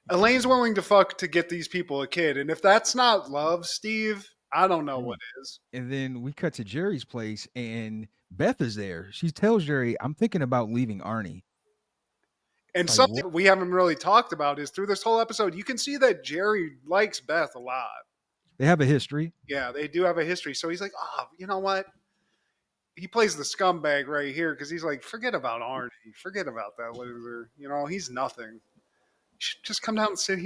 Elaine's willing to fuck to get these people a kid. And if that's not love, Steve, I don't know what is. And then we cut to Jerry's place and Beth is there. She tells Jerry, I'm thinking about leaving Arnie. And Like, something we haven't really talked about is through this whole episode, you can see that Jerry likes Beth a lot. They have a history. Yeah, they do have a history. So he's like, oh, you know what? He plays the scumbag right here because he's like, forget about Arnie. Forget about that loser. You know, he's nothing. You should just come down and sit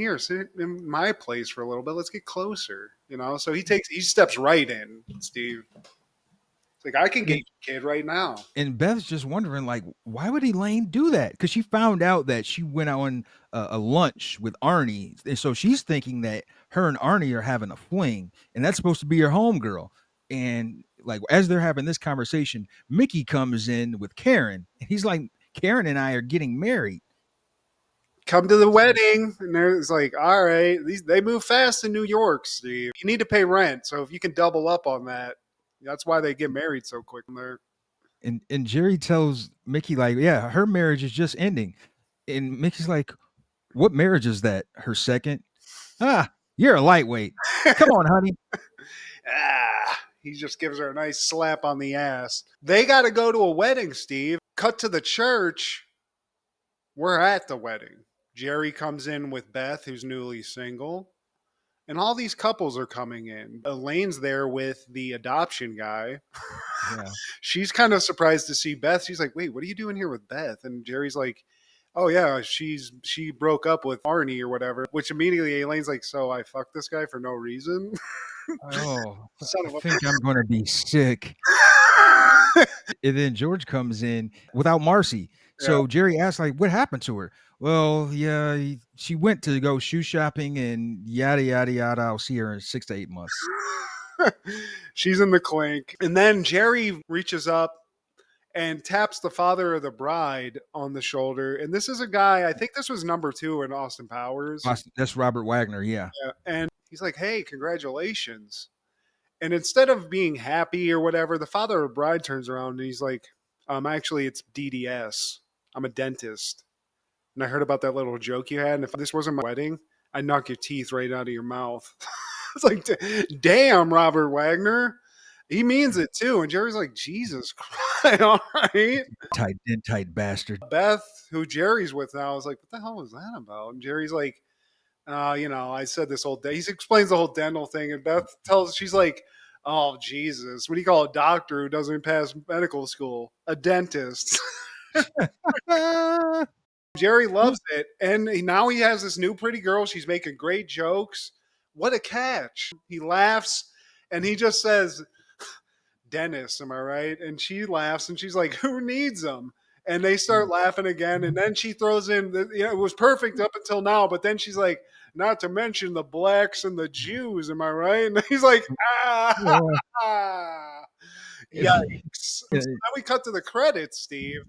in my place for a little bit. Let's get closer. You know, so he steps right in, Steve. It's like, I can get your kid right now. And Beth's just wondering, like, why would Elaine do that? Because she found out that she went on a lunch with Arnie. And so she's thinking that her and Arnie are having a fling. And that's supposed to be her homegirl. And like, as they're having this conversation, Mickey comes in with Karen. And he's like, Karen and I are getting married. Come to the wedding. And it's like, all right, they move fast in New York, Steve. You need to pay rent. So if you can double up on that, that's why they get married so quick there. And Jerry tells Mickey, like, yeah, her marriage is just ending. And Mickey's like, what marriage is that? Her second? Ah, you're a lightweight. Come on, honey. He just gives her a nice slap on the ass. They got to go to a wedding, Steve. Cut to the church. We're at the wedding. Jerry comes in with Beth, who's newly single. And all these couples are coming in. Elaine's there with the adoption guy. Yeah. She's kind of surprised to see Beth. She's like, wait, what are you doing here with Beth? And Jerry's like, oh yeah, she broke up with Arnie or whatever. Which immediately Elaine's like, so I fucked this guy for no reason? Oh, Son of I a- think I'm going to be sick. And then George comes in without Marcy. So Jerry asks, like, what happened to her? Well, yeah, she went to go shoe shopping and yada, yada, yada. I'll see her in 6 to 8 months. She's in the clink. And then Jerry reaches up and taps the father of the bride on the shoulder. And this is a guy, I think this was number 2 in Austin Powers. That's Robert Wagner, yeah. And he's like, hey, congratulations. And instead of being happy or whatever, the father of the bride turns around and he's like, actually, it's DDS. I'm a dentist. And I heard about that little joke you had. And if this wasn't my wedding, I'd knock your teeth right out of your mouth. It's like, damn, Robert Wagner. He means it too. And Jerry's like, Jesus Christ, all right. Tight bastard. Beth, who Jerry's with now, is like, what the hell was that about? And Jerry's like, I said this whole day. He explains the whole dental thing. And Beth she's like, oh, Jesus. What do you call a doctor who doesn't pass medical school? A dentist. Jerry loves it. And now he has this new pretty girl. She's making great jokes. What a catch. He laughs and he just says, Dennis, am I right? And she laughs and she's like, who needs them? And they start laughing again. And then she throws in, it was perfect up until now. But then she's like, not to mention the blacks and the Jews, am I right? And he's like, yikes. So now we cut to the credits, Steve.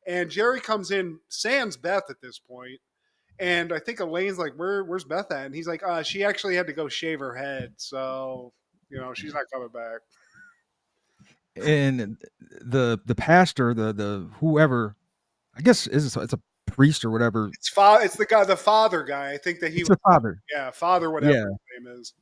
And Jerry comes in, sans Beth at this point. And I think Elaine's like, where's Beth at? And he's like, she actually had to go shave her head. So, she's not coming back. And the pastor, the whoever, I guess it's a priest or whatever. It's the father guy. I think that it's the father. Yeah, father, whatever his name is.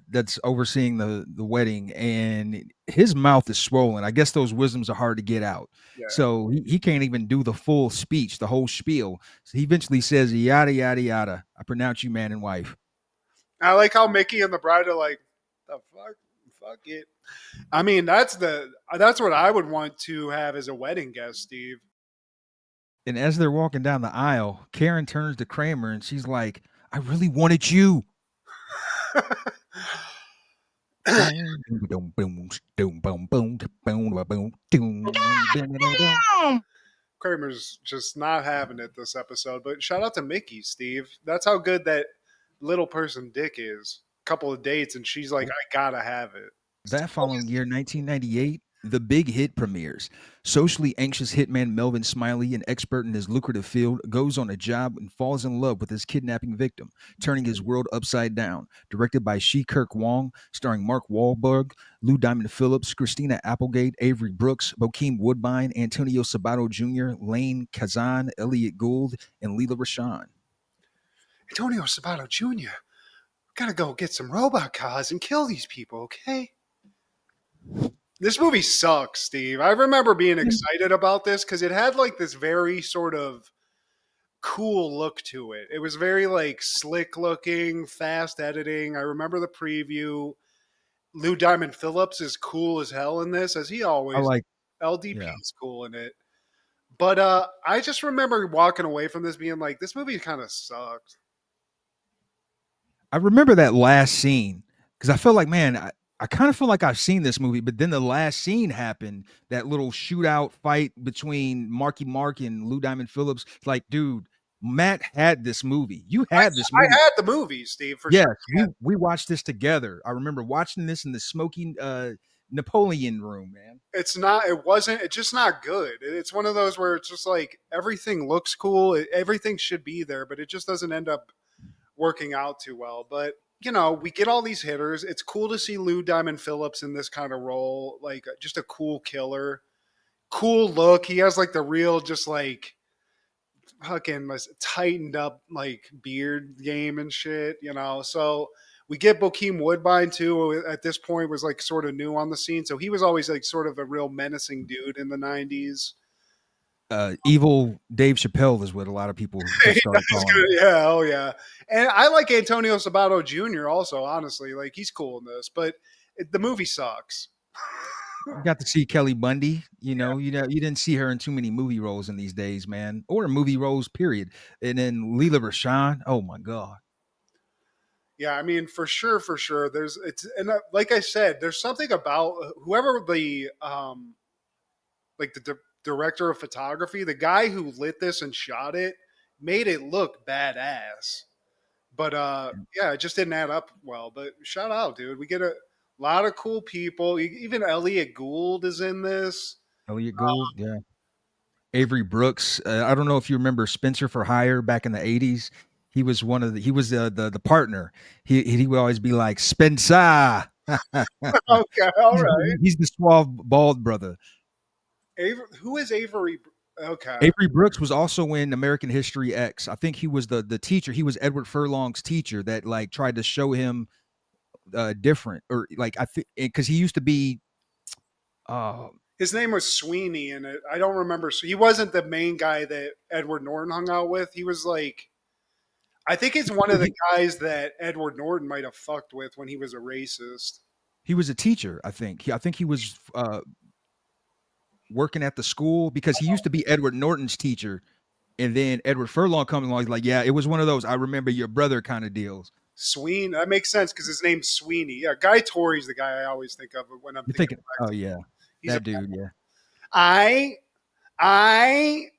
that's overseeing the wedding, and his mouth is swollen. I guess those wisdoms are hard to get out. Yeah. So he can't even do the full speech, the whole spiel. So he eventually says, yada, yada, yada. I pronounce you man and wife. I like how Mickey and the bride are like, the fuck it. I mean, that's what I would want to have as a wedding guest, Steve. And as they're walking down the aisle, Karen turns to Kramer and she's like, I really wanted you. Kramer's just not having it this episode, but shout out to Mickey, Steve. That's how good that little person Dick is. Couple of dates, and she's like, I gotta have it. That following year, 1998, the big hit premieres. Socially anxious hitman Melvin Smiley, an expert in his lucrative field, goes on a job and falls in love with his kidnapping victim, turning his world upside down. Directed by Shi Kirk Wong, starring Mark Wahlberg, Lou Diamond Phillips, Christina Applegate, Avery Brooks, Bokeem Woodbine, Antonio Sabato Jr., Lane Kazan, Elliot Gould, and Leela Rashan. Antonio Sabato Jr., gotta go get some robot cars and kill these people, okay? This movie sucks, Steve. I remember being excited about this because it had like this very sort of cool look to it. It was very like slick looking, fast editing. I remember the preview. Lou Diamond Phillips is cool as hell in this, as he I always. like, LDP yeah. is cool in it. But I just remember walking away from this being like, this movie kind of sucked. I remember that last scene because I felt like, man, I kind of feel like I've seen this movie, but then the last scene happened, that little shootout fight between Marky Mark and Lou Diamond Phillips. It's like, dude, Matt had this movie. You had this movie. I had the movie, Steve, for Yes, sure. we watched this together. I remember watching this in the smoking Napoleon room, man. It's just not good. It's one of those where it's just like everything looks cool. Everything should be there, but it just doesn't end up working out too well. But we get all these hitters. It's cool to see Lou Diamond Phillips in this kind of role, like just a cool killer, cool look. He has like the real, just like fucking tightened up like beard game and shit. So we get Bokeem Woodbine too. Who at this point was like sort of new on the scene, so he was always like sort of a real menacing dude in the '90s. Evil Dave Chappelle is what a lot of people have started calling him. Yeah, oh yeah. And I like Antonio Sabato Jr. also, honestly. Like he's cool in this, but the movie sucks. You got to see Kelly Bundy. You didn't see her in too many movie roles in these days, man, or movie roles, period. And then Leela Rashan. Oh my god. Yeah, I mean, for sure. Like I said, there's something about whoever the like the director of photography, the guy who lit this and shot it, made it look badass. But yeah, it just didn't add up well. But shout out, dude. We get a lot of cool people. Even Elliot Gould is in this. Elliot Gould, yeah. Avery Brooks. I don't know if you remember Spencer for Hire back in the '80s. He was the partner. He would always be like Spencer. Okay, all right. He's the suave bald brother. Who is Avery? Okay. Avery Brooks was also in American History X. I think he was the teacher. He was Edward Furlong's teacher that like tried to show him different, or like I think because he used to be. His name was Sweeney, and I don't remember. So he wasn't the main guy that Edward Norton hung out with. He was like, I think he's one of the guys that Edward Norton might have fucked with when he was a racist. He was a teacher, I think. I think he was working at the school because he used to be Edward Norton's teacher, and then Edward Furlong comes along. He's like, yeah, it was one of those I remember your brother kind of deals. Sweeney, that makes sense because his name's Sweeney. Yeah, Guy Torry's the guy I always think of when I'm thinking. Oh yeah, that dude. Yeah.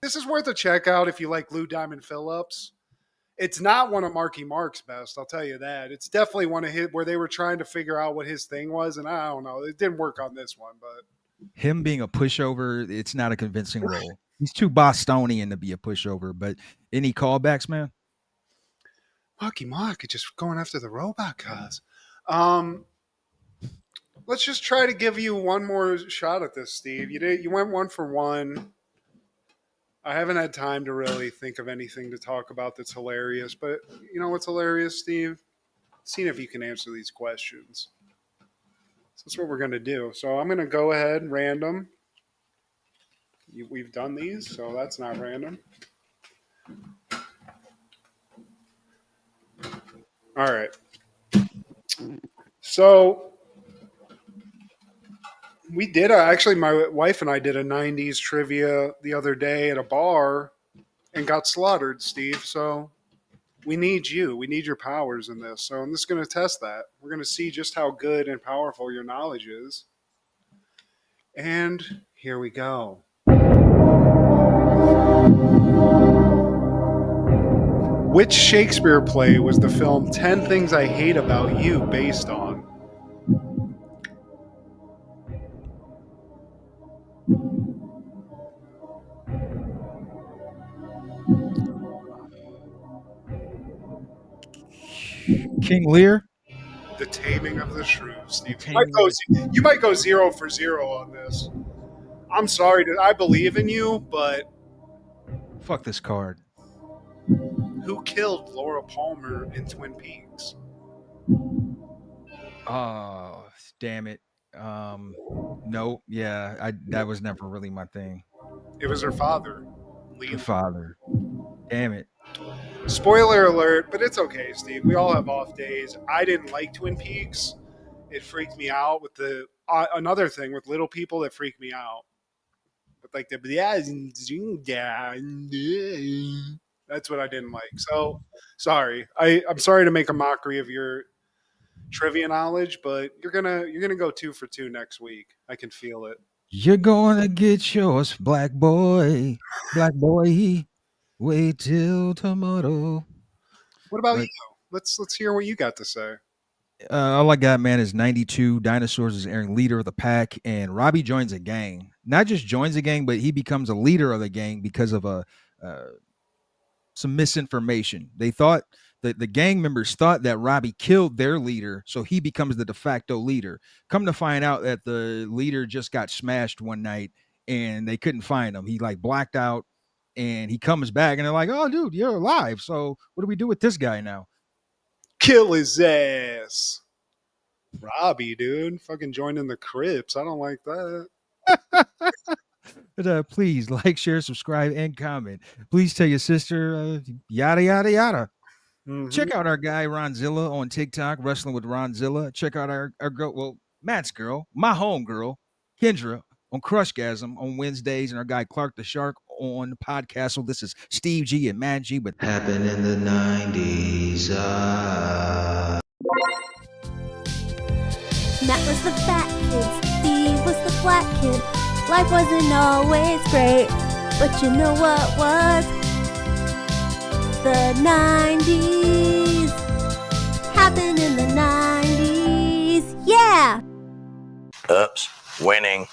This is worth a check out if you like Lou Diamond Phillips. It's not one of Marky Mark's best, I'll tell you that. It's definitely one of his where they were trying to figure out what his thing was, and I don't know, it didn't work on this one. But him being a pushover, it's not a convincing role. He's too Bostonian to be a pushover. But any callbacks, man? Marky Mark is just going after the robot cars. Let's just try to give you one more shot at this, Steve. You went 1 for 1. I haven't had time to really think of anything to talk about that's hilarious, but you know what's hilarious, Steve? seeing if you can answer these questions. So that's what we're going to do. So I'm going to go ahead and random. We've done these, so that's not random. All right. So we did actually, my wife and I did a 90s trivia the other day at a bar and got slaughtered, Steve. So we need you. We need your powers in this. So I'm just going to test that. We're going to see just how good and powerful your knowledge is. And here we go. Which Shakespeare play was the film 10 Things I Hate About You based on? King Lear. The Taming of the Shrew, Steve. Taming of You might go 0 for 0 on this. I'm sorry. I believe in you, but Fuck this card. who killed Laura Palmer in Twin Peaks? Oh, damn it. No, yeah, that was never really my thing. It was her father. Her father. Damn it. Spoiler alert, but it's okay, Steve. We all have off days. I didn't like Twin Peaks. It freaked me out with the another thing with little people that freaked me out. But like the that's what I didn't like. So sorry. I'm sorry to make a mockery of your trivia knowledge, but you're gonna go 2 for 2 next week. I can feel it. You're gonna get yours, black boy. Black boy. Wait till tomorrow. What about But you? Let's hear what you got to say. all I got, man, is 92. Dinosaurs is airing leader of the pack, and Robbie joins a gang. Not just joins a gang, but he becomes a leader of the gang because of some misinformation. They thought that the gang members thought that Robbie killed their leader, so he becomes the de facto leader. Come to find out that the leader just got smashed one night and they couldn't find him. He like blacked out and he comes back and they're like, "Oh, dude, you're alive. So what do we do with this guy now?" Kill his ass. Robbie, dude. Fucking joining the Crips. I don't like that. But please like, share, subscribe, and comment. Please tell your sister, yada, yada, yada. Mm-hmm. Check out our guy Ronzilla on TikTok, Wrestling with Ronzilla. Check out our girl, well, Matt's girl, my home girl, Kendra, on Crushgasm on Wednesdays, and our guy Clark the Shark on Podcastle. This is Steve G and Matt G. But Happened in the 90s. Matt was the fat kid, Steve was the black kid. Life wasn't always great, but you know what was? The 90s. Happened in the 90s. Yeah! Oops, winning.